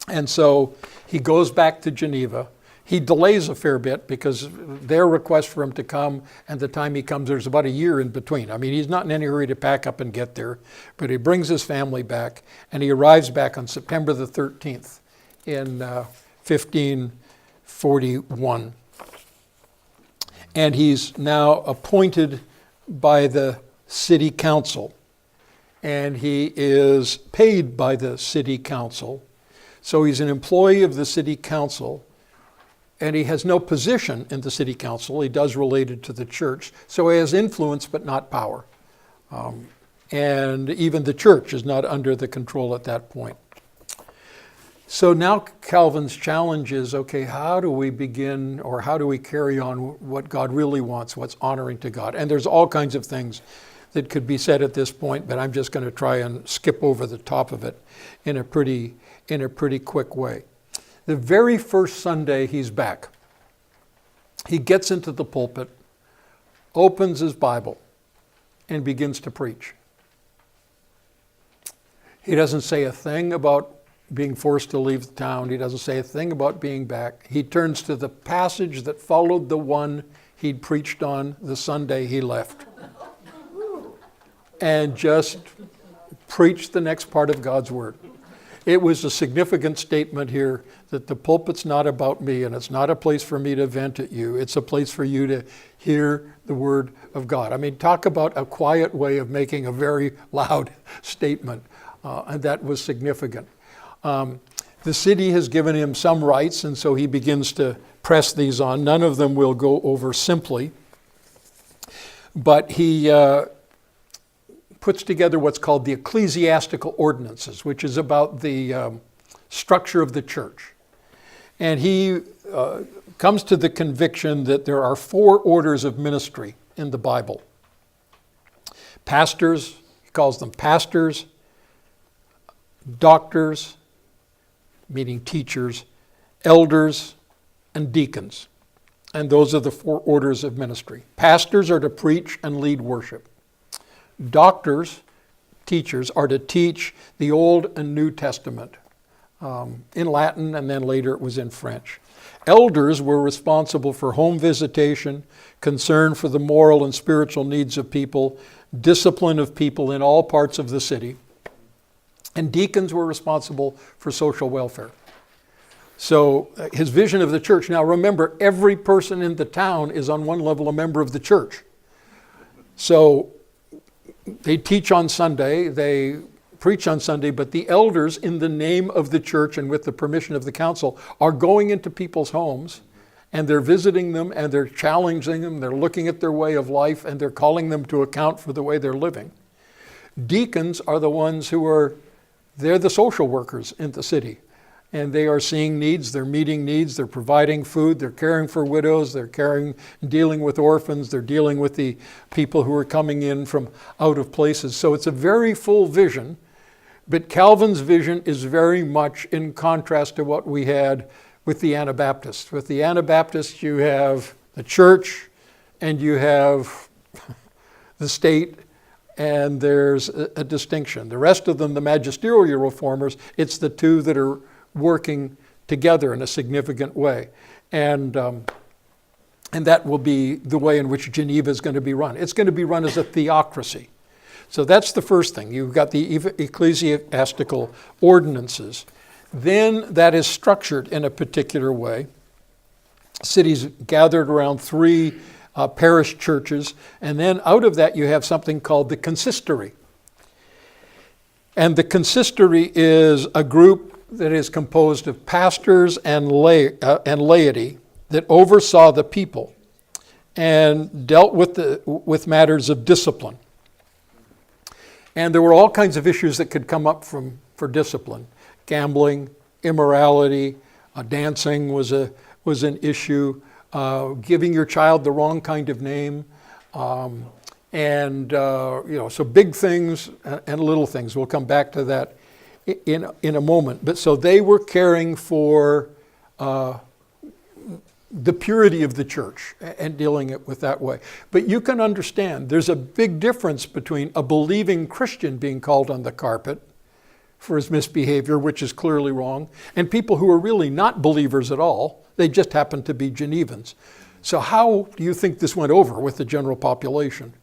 And so he goes back to Geneva. He delays a fair bit because their request for him to come and the time he comes, there's about a year in between. I mean, he's not in any hurry to pack up and get there, but he brings his family back, and he arrives back on September the 13th in 1541. And he's now appointed by the city council, and he is paid by the city council. So he's an employee of the city council, and he has no position in the city council. He does related to the church. So he has influence, but not power. And even the church is not under the control at that point. So now Calvin's challenge is, okay, how do we begin, or how do we carry on what God really wants, what's honoring to God? And there's all kinds of things that could be said at this point, but I'm just going to try and skip over the top of it in a pretty quick way. The very first Sunday he's back, he gets into the pulpit, opens his Bible, and begins to preach. He doesn't say a thing about being forced to leave the town. He doesn't say a thing about being back. He turns to the passage that followed the one he'd preached on the Sunday he left, and just preached the next part of God's word. It was a significant statement here that the pulpit's not about me, and it's not a place for me to vent at you. It's a place for you to hear the word of God. I mean, talk about a quiet way of making a very loud statement. and that was significant. The city has given him some rights, and so he begins to press these on. None of them will go over simply, but he puts together what's called the ecclesiastical ordinances, which is about the structure of the church. And he comes to the conviction that there are 4 orders of ministry in the Bible. Pastors, he calls them pastors, doctors, meaning teachers, elders, and deacons. And those are the 4 orders of ministry. Pastors are to preach and lead worship. Doctors, teachers, are to teach the Old and New Testament in Latin, and then later it was in French. Elders were responsible for home visitation, concern for the moral and spiritual needs of people, discipline of people in all parts of the city. And deacons were responsible for social welfare. So his vision of the church, now remember, every person in the town is on one level a member of the church. So they teach on Sunday, they preach on Sunday, but the elders, in the name of the church and with the permission of the council, are going into people's homes, and they're visiting them, and they're challenging them, they're looking at their way of life, and they're calling them to account for the way they're living. Deacons are the ones they're the social workers in the city, and they are seeing needs, they're meeting needs, they're providing food, they're caring for widows, they're dealing with orphans, they're dealing with the people who are coming in from out of places. So it's a very full vision, but Calvin's vision is very much in contrast to what we had with the Anabaptists. With the Anabaptists, you have the church and you have the state, and there's a distinction. The rest of them, the magisterial reformers, it's the two that are working together in a significant way. And that will be the way in which Geneva is going to be run. It's going to be run as a theocracy. So that's the first thing. You've got the ecclesiastical ordinances. Then that is structured in a particular way. Cities gathered around 3 parish churches, and then out of that you have something called the consistory. And the consistory is a group that is composed of pastors and laity that oversaw the people and dealt with matters of discipline. And there were all kinds of issues that could come up for discipline. Gambling, immorality, dancing was an issue, giving your child the wrong kind of name, so big things and little things. We'll come back to that in a moment. But so they were caring for the purity of the church and dealing it with that way. But you can understand there's a big difference between a believing Christian being called on the carpet for his misbehavior, which is clearly wrong, and people who are really not believers at all. They just happen to be Genevans. So how do you think this went over with the general population?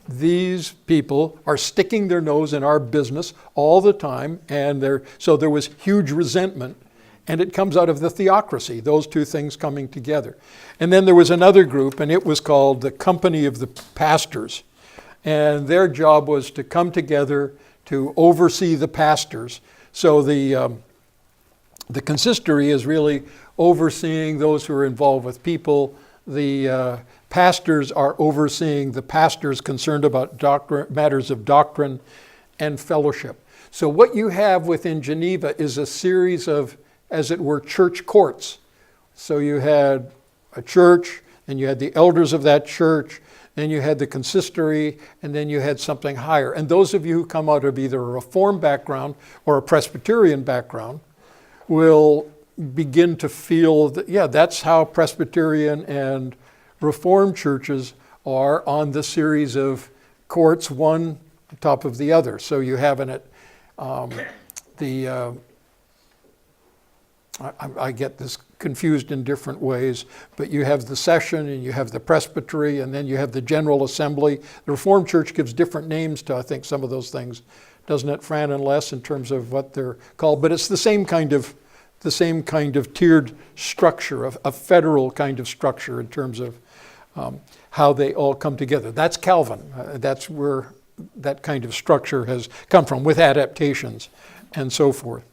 These people are sticking their nose in our business all the time, and so there was huge resentment. And it comes out of the theocracy, those two things coming together. And then there was another group, and it was called the Company of the Pastors. And their job was to come together to oversee the pastors. So the consistory is really overseeing those who are involved with people. The pastors are overseeing the pastors concerned about matters of doctrine and fellowship. So what you have within Geneva is a series of, as it were, church courts. So you had a church, and you had the elders of that church, then you had the consistory, and then you had something higher. And those of you who come out of either a Reformed background or a Presbyterian background will begin to feel that, that's how Presbyterian and Reformed churches are on the series of courts, one on top of the other. So you have in it I get this confused in different ways, but you have the session and you have the presbytery and then you have the General Assembly. The Reformed Church gives different names to, I think, some of those things, doesn't it, Fran and Les, in terms of what they're called? But it's the same kind of tiered structure, a federal kind of structure in terms of how they all come together. That's Calvin. That's where that kind of structure has come from, with adaptations and so forth.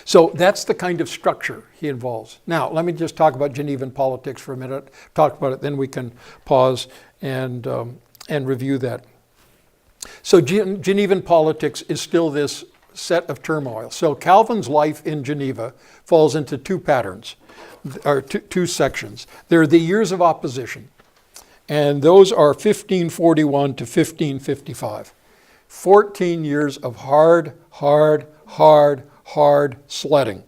So that's the kind of structure he involves. Now, let me just talk about Genevan politics for a minute. Talk about it, then we can pause and review that. So Genevan politics is still this set of turmoil. So Calvin's life in Geneva falls into two patterns, or two sections. There are the years of opposition, and those are 1541 to 1555. 14 years of hard sledding.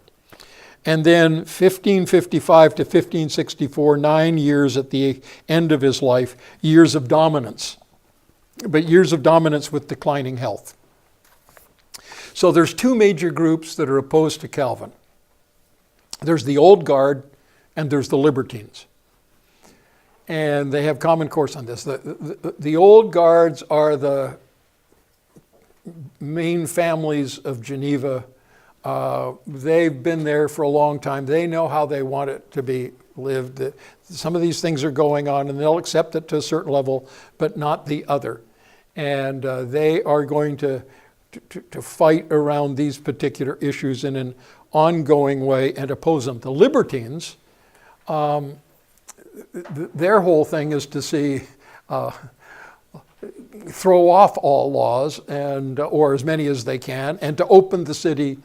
And then 1555 to 1564, 9 years at the end of his life, years of dominance. But years of dominance with declining health. So there's two major groups that are opposed to Calvin. There's the old guard and there's the libertines. And they have common course on this. The old guards are the main families of Geneva. They've been there for a long time. They know how they want it to be lived. Some of these things are going on and they'll accept it to a certain level, but not the other. And they are going to fight around these particular issues in an ongoing way and oppose them. The libertines, their whole thing is to see throw off all laws or as many as they can, and to open the city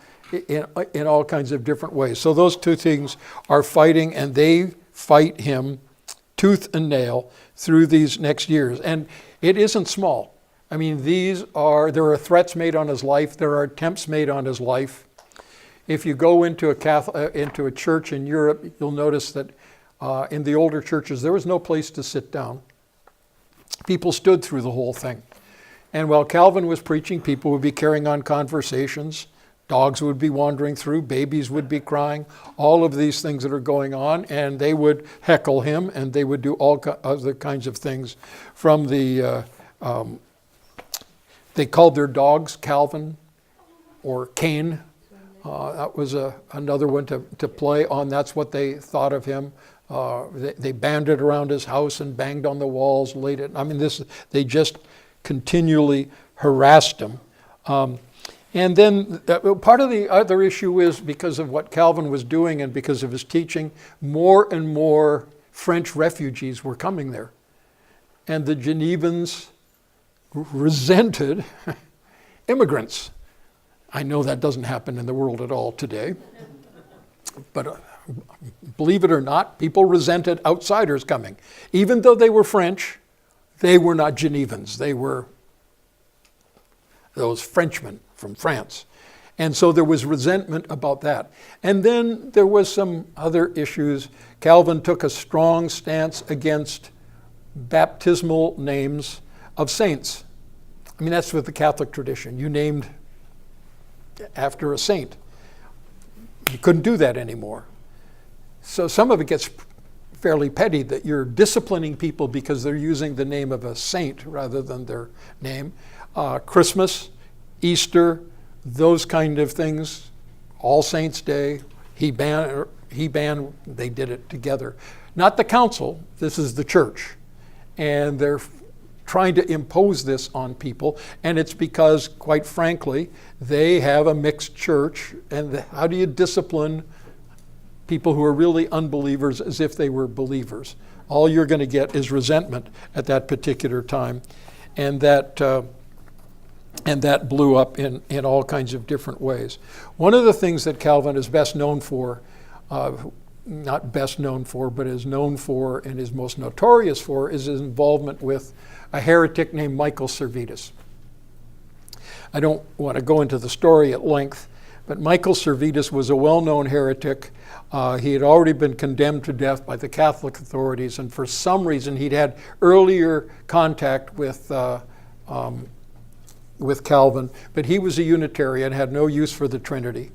in all kinds of different ways. So those two things are fighting, and they fight him tooth and nail through these next years. And it isn't small. I mean, there are threats made on his life. There are attempts made on his life. If you go into a church in Europe, you'll notice that in the older churches, there was no place to sit down. People stood through the whole thing. And while Calvin was preaching, people would be carrying on conversations. Dogs would be wandering through. Babies would be crying. All of these things that are going on. And they would heckle him, and they would do all other kinds of things from the... they called their dogs Calvin or Cain. That was another one to play on. That's what they thought of him. They banded around his house and banged on the walls late at night. I mean, they just continually harassed him. And then part of the other issue is because of what Calvin was doing and because of his teaching, more and more French refugees were coming there. And the Genevans resented immigrants. I know that doesn't happen in the world at all today. But believe it or not, people resented outsiders coming. Even though they were French, they were not Genevans. They were those Frenchmen from France. And so there was resentment about that. And then there was some other issues. Calvin took a strong stance against baptismal names of saints. I mean, that's with the Catholic tradition. You named after a saint. You couldn't do that anymore. So some of it gets fairly petty that you're disciplining people because they're using the name of a saint rather than their name. Christmas, Easter, those kind of things, All Saints' Day, he banned, they did it together. Not the council, this is the church. And they're trying to impose this on people, and it's because, quite frankly, they have a mixed church, and how do you discipline people who are really unbelievers as if they were believers? All you're going to get is resentment at that particular time, and that blew up in all kinds of different ways. One of the things that Calvin is best known for, not best known for, but is known for and is most notorious for, is his involvement with a heretic named Michael Servetus. I don't want to go into the story at length, but Michael Servetus was a well-known heretic. He had already been condemned to death by the Catholic authorities, and for some reason he'd had earlier contact with Calvin, but he was a Unitarian, had no use for the Trinity.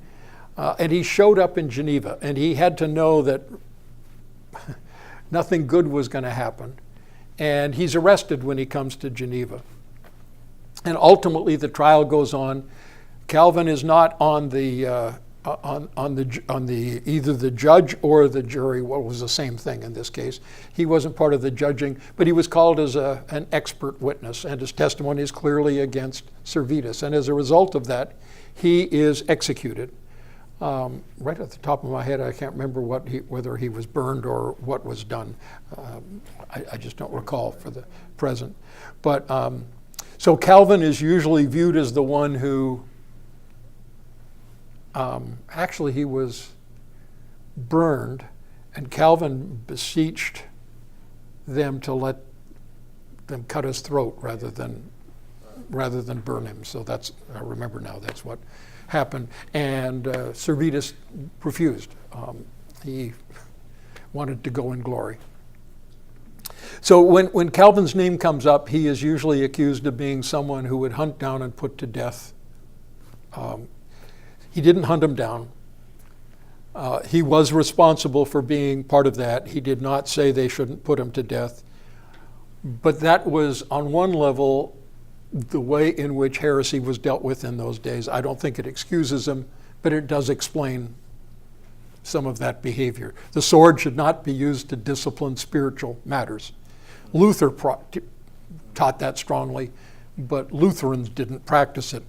And he showed up in Geneva, and he had to know that nothing good was going to happen. And he's arrested when he comes to Geneva. And ultimately the trial goes on. Calvin is not on the on the either the judge or the jury. What was the same thing in this case? He wasn't part of the judging, but he was called as an expert witness, and his testimony is clearly against Servetus. And as a result of that, he is executed. Right at the top of my head, I can't remember whether he was burned or what was done. I just don't recall for the present. But so Calvin is usually viewed as the one who. Actually, he was burned, and Calvin beseeched them to let them cut his throat rather than burn him. So I remember now, that's what happened. And Servetus refused. He wanted to go in glory. So when Calvin's name comes up, he is usually accused of being someone who would hunt down and put to death. He didn't hunt him down. He was responsible for being part of that. He did not say they shouldn't put him to death. But that was, on one level, the way in which heresy was dealt with in those days. I don't think it excuses him, but it does explain some of that behavior. The sword should not be used to discipline spiritual matters. Luther taught that strongly, but Lutherans didn't practice it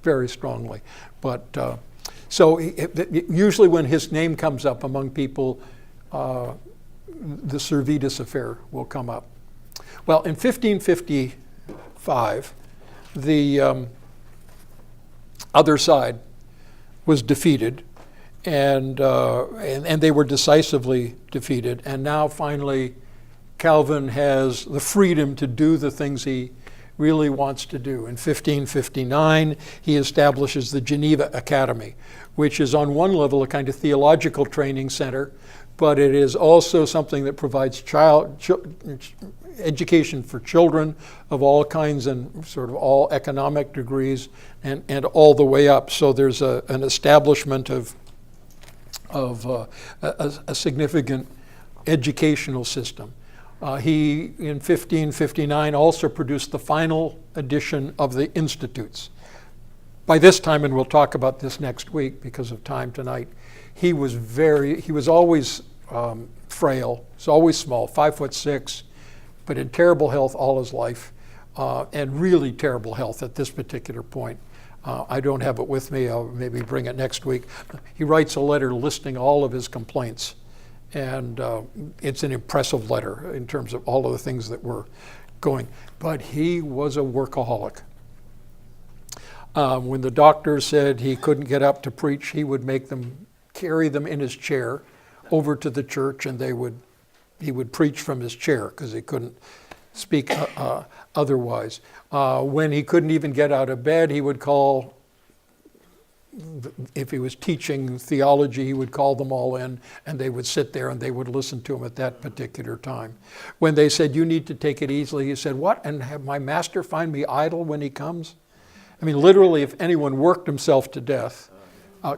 very strongly. But so usually when his name comes up among people, the Servetus affair will come up. Well, in 1555, the other side was defeated, and they were decisively defeated. And now finally, Calvin has the freedom to do the things he really wants to do. In 1559, he establishes the Geneva Academy, which is on one level a kind of theological training center, but it is also something that provides education for children of all kinds and sort of all economic degrees and all the way up. So there's an establishment of a significant educational system. He, in 1559, also produced the final edition of the Institutes. By this time, and we'll talk about this next week because of time tonight, he was always frail. He was always small, 5'6", but in terrible health all his life, and really terrible health at this particular point. I don't have it with me. I'll maybe bring it next week. He writes a letter listing all of his complaints. And it's an impressive letter in terms of all of the things that were going. But he was a workaholic. When the doctor said he couldn't get up to preach, he would make them carry them in his chair over to the church, and he would preach from his chair because he couldn't speak otherwise. When he couldn't even get out of bed, he would call. If he was teaching theology, he would call them all in, and they would sit there and they would listen to him at that particular time. When they said, "You need to take it easily," he said, "What? And have my master find me idle when he comes?" I mean, literally, if anyone worked himself to death,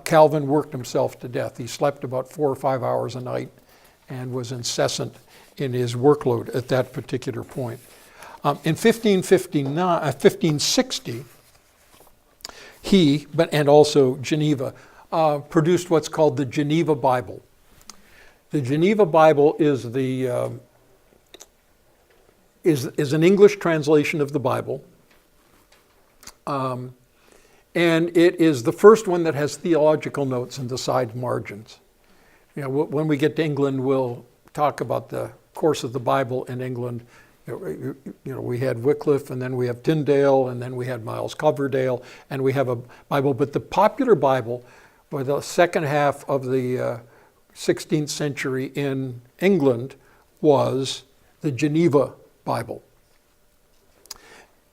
Calvin worked himself to death. He slept about 4 or 5 hours a night and was incessant in his workload at that particular point. In 1560, he, and also Geneva, produced what's called the Geneva Bible. The Geneva Bible is an English translation of the Bible, and it is the first one that has theological notes in the side margins. You know, when we get to England, we'll talk about the course of the Bible in England. You know, we had Wycliffe, and then we have Tyndale, and then we had Miles Coverdale, and we have a Bible. But the popular Bible, by the second half of the 16th century in England, was the Geneva Bible.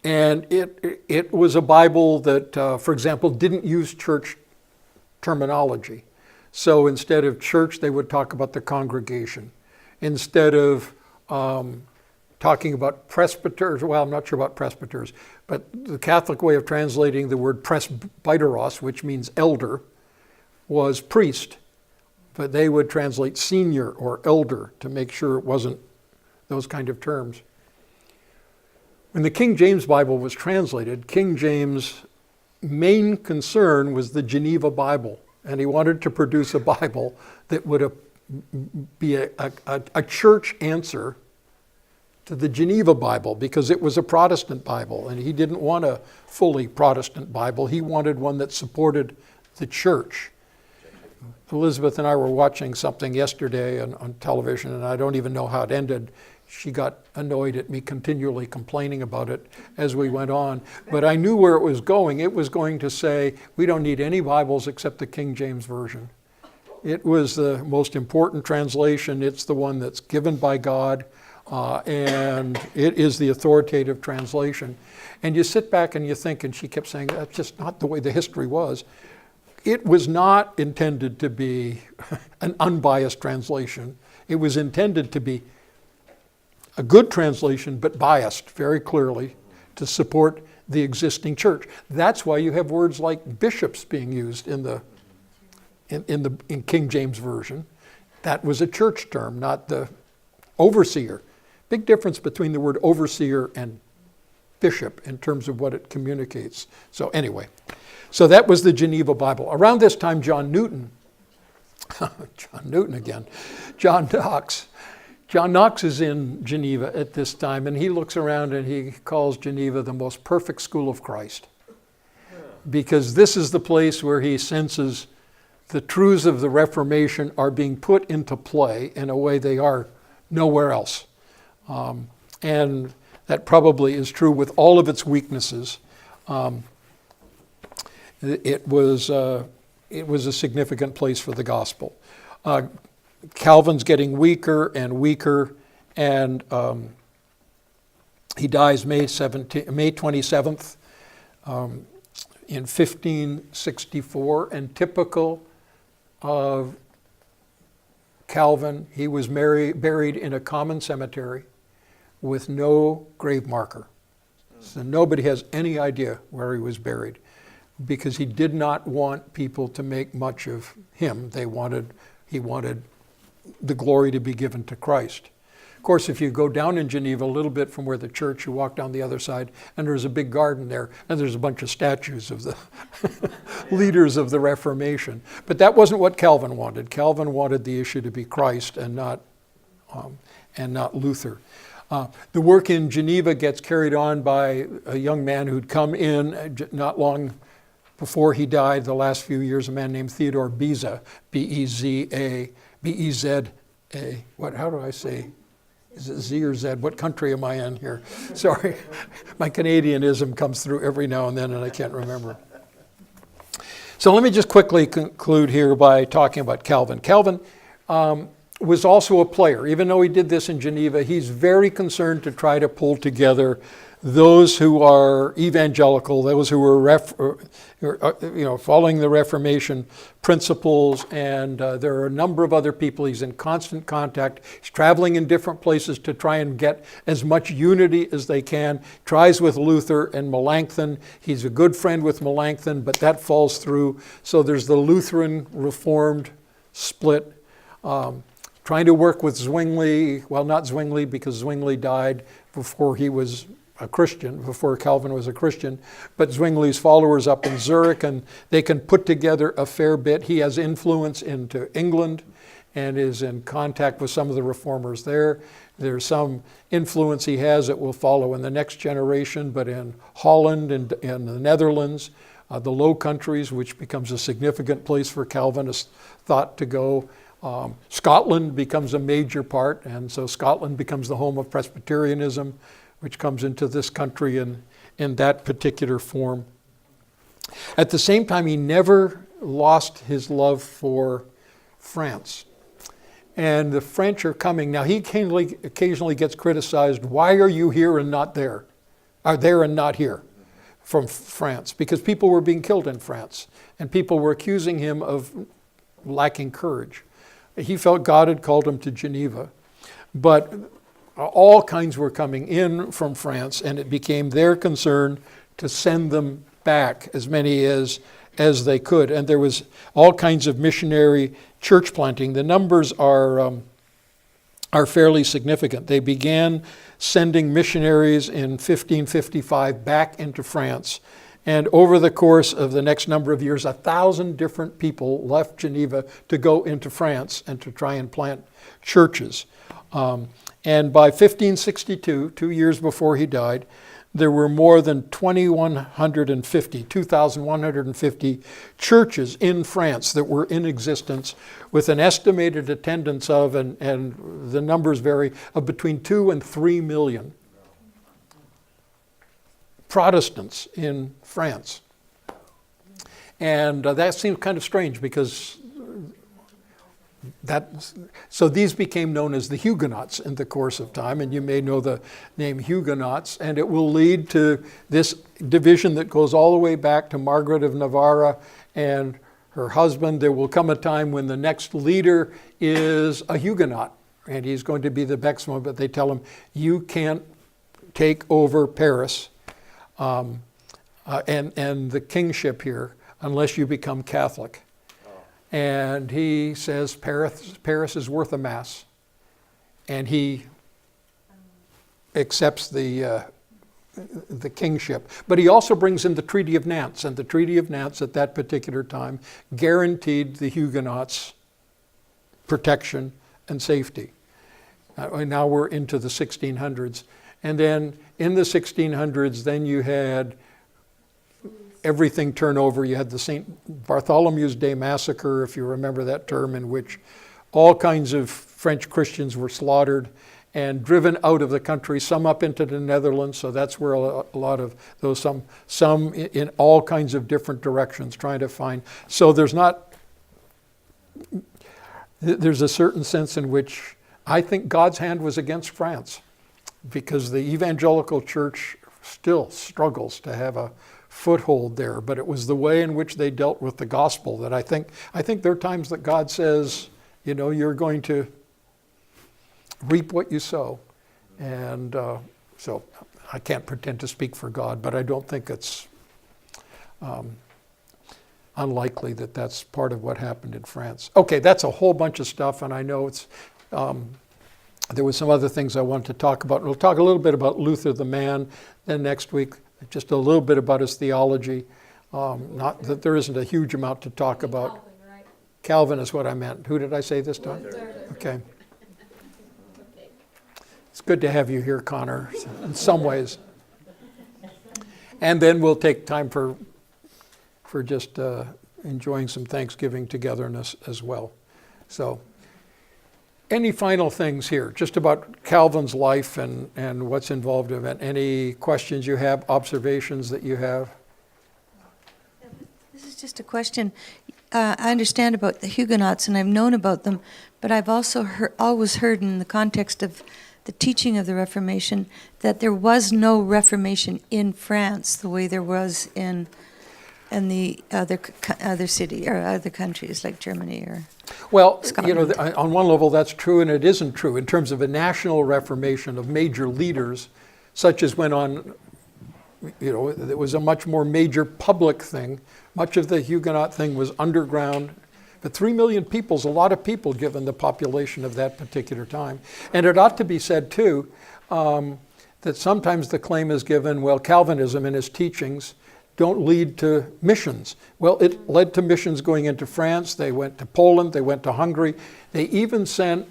And it was a Bible that, for example, didn't use church terminology. So instead of church, they would talk about the congregation. Instead of talking about presbyters, well, I'm not sure about presbyters, but the Catholic way of translating the word presbyteros, which means elder, was priest. But they would translate senior or elder to make sure it wasn't those kind of terms. When the King James Bible was translated, King James' main concern was the Geneva Bible. and he wanted to produce a Bible that would be a church answer to the Geneva Bible, because it was a Protestant Bible, and he didn't want a fully Protestant Bible. He wanted one that supported the church. Elizabeth and I were watching something yesterday on television, and I don't even know how it ended. She got annoyed at me continually complaining about it as we went on. But I knew where it was going. It was going to say, we don't need any Bibles except the King James Version. It was the most important translation. It's the one that's given by God, and it is the authoritative translation. And you sit back and you think, and she kept saying, that's just not the way the history was. It was not intended to be an unbiased translation. It was intended to be a good translation, but biased very clearly to support the existing church. That's why you have words like bishops being used in King James Version. That was a church term, not the overseer. Big difference between the word overseer and bishop in terms of what it communicates. So anyway, so that was the Geneva Bible. Around this time, John Knox is in Geneva at this time, and he looks around and he calls Geneva the most perfect school of Christ, because this is the place where he senses the truths of the Reformation are being put into play in a way they are nowhere else. And that probably is true with all of its weaknesses. It was a significant place for the gospel. Calvin's getting weaker and weaker, and he dies May 27th in 1564. And typical of Calvin, he was buried in a common cemetery with no grave marker. So nobody has any idea where he was buried, because he did not want people to make much of him. He wanted the glory to be given to Christ. Of course, if you go down in Geneva a little bit from where the church, you walk down the other side, and there's a big garden there, and there's a bunch of statues of the leaders of the Reformation. But that wasn't what Calvin wanted. Calvin wanted the issue to be Christ and not Luther. The work in Geneva gets carried on by a young man who'd come in not long before he died, the last few years, a man named Theodore Beza, B-E-Z-A. How do I say? Is it Z or Z? What country am I in here? Sorry, my Canadianism comes through every now and then and I can't remember. So let me just quickly conclude here by talking about Calvin. Calvin was also a player. Even though he did this in Geneva, he's very concerned to try to pull together those who are evangelical, those who are following the Reformation principles, and there are a number of other people. He's in constant contact. He's traveling in different places to try and get as much unity as they can. Tries with Luther and Melanchthon. He's a good friend with Melanchthon, but that falls through. So there's the Lutheran Reformed split. Trying to work with Zwingli, well, not Zwingli, because Zwingli died before he was a Christian, before Calvin was a Christian, but Zwingli's followers up in Zurich, and they can put together a fair bit. He has influence into England and is in contact with some of the reformers there. There's some influence he has that will follow in the next generation, but in Holland and in the Netherlands, the Low Countries, which becomes a significant place for Calvinists thought to go. Scotland becomes a major part, and so Scotland becomes the home of Presbyterianism, which comes into this country in that particular form. At the same time, he never lost his love for France. And the French are coming. Now, he occasionally gets criticized. Why are you here and not there? Are there and not here from France? Because people were being killed in France, and people were accusing him of lacking courage. He felt God had called him to Geneva, but all kinds were coming in from France, and it became their concern to send them back, as many as they could. And there was all kinds of missionary church planting. The numbers are fairly significant. They began sending missionaries in 1555 back into France, And over the course of the next number of years, 1,000 different people left Geneva to go into France and to try and plant churches. And by 1562, 2 years before he died, there were more than 2,150 churches in France that were in existence, with an estimated attendance of, and the numbers vary, of between 2 and 3 million Protestants in France. And that seems kind of strange, because so these became known as the Huguenots in the course of time, and you may know the name Huguenots, and it will lead to this division that goes all the way back to Margaret of Navarre and her husband. There will come a time when the next leader is a Huguenot, and he's going to be the next one, but they tell him, you can't take over Paris and the kingship here unless you become Catholic. And he says Paris is worth a mass, and he accepts the kingship. But he also brings in the Treaty of Nantes, and the Treaty of Nantes at that particular time guaranteed the Huguenots protection and safety. Now we're into the 1600s. And then in the 1600s, then you had everything turn over. You had the St. Bartholomew's Day massacre, if you remember that term, in which all kinds of French Christians were slaughtered and driven out of the country, some up into the Netherlands. So that's where a lot of those, some in all kinds of different directions trying to find. So there's a certain sense in which I think God's hand was against France, because the evangelical church still struggles to have a foothold there, but it was the way in which they dealt with the gospel that I think there are times that God says, you're going to reap what you sow. And so I can't pretend to speak for God, but I don't think it's unlikely that that's part of what happened in France. Okay, that's a whole bunch of stuff, and I know it's there was some other things I wanted to talk about. We'll talk a little bit about Luther the man, then next week just a little bit about his theology. Not that there isn't a huge amount to talk about. Calvin, right? Calvin is what I meant. Who did I say this time? Okay. It's good to have you here, Connor, in some ways. And then we'll take time for just enjoying some Thanksgiving togetherness as well. So, any final things here, just about Calvin's life and what's involved in it? Any questions you have, observations that you have? This is just a question. I understand about the Huguenots, and I've known about them, but I've also always heard in the context of the teaching of the Reformation that there was no Reformation in France the way there was in the other city or other countries like Germany or Scotland. On one level that's true, and it isn't true in terms of a national reformation of major leaders, such as went on. It was a much more major public thing. Much of the Huguenot thing was underground. But 3 million people is a lot of people given the population of that particular time. And it ought to be said too that sometimes the claim is given, well, Calvinism and his teachings don't lead to missions. Well, it led to missions going into France. They went to Poland. They went to Hungary. They even sent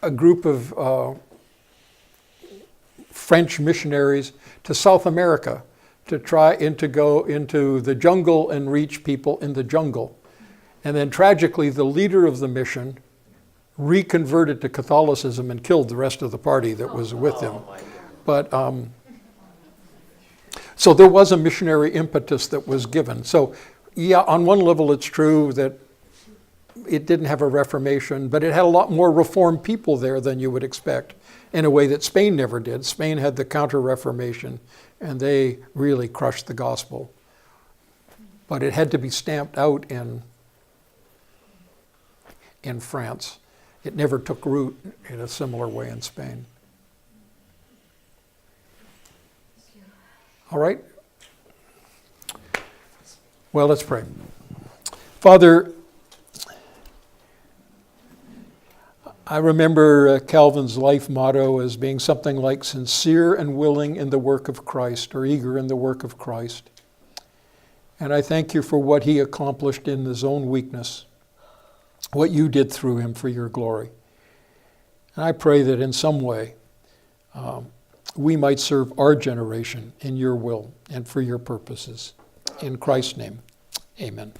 a group of French missionaries to South America to try and to go into the jungle and reach people in the jungle. And then tragically, the leader of the mission reconverted to Catholicism and killed the rest of the party that was with him. But so there was a missionary impetus that was given. So yeah, on one level it's true that it didn't have a Reformation, but it had a lot more Reformed people there than you would expect, in a way that Spain never did. Spain had the Counter-Reformation, and they really crushed the gospel. But it had to be stamped out in France. It never took root in a similar way in Spain. All right? Well, let's pray. Father, I remember Calvin's life motto as being something like sincere and willing in the work of Christ, or eager in the work of Christ. And I thank you for what he accomplished in his own weakness, what you did through him for your glory. And I pray that in some way we might serve our generation in your will and for your purposes. In Christ's name, amen.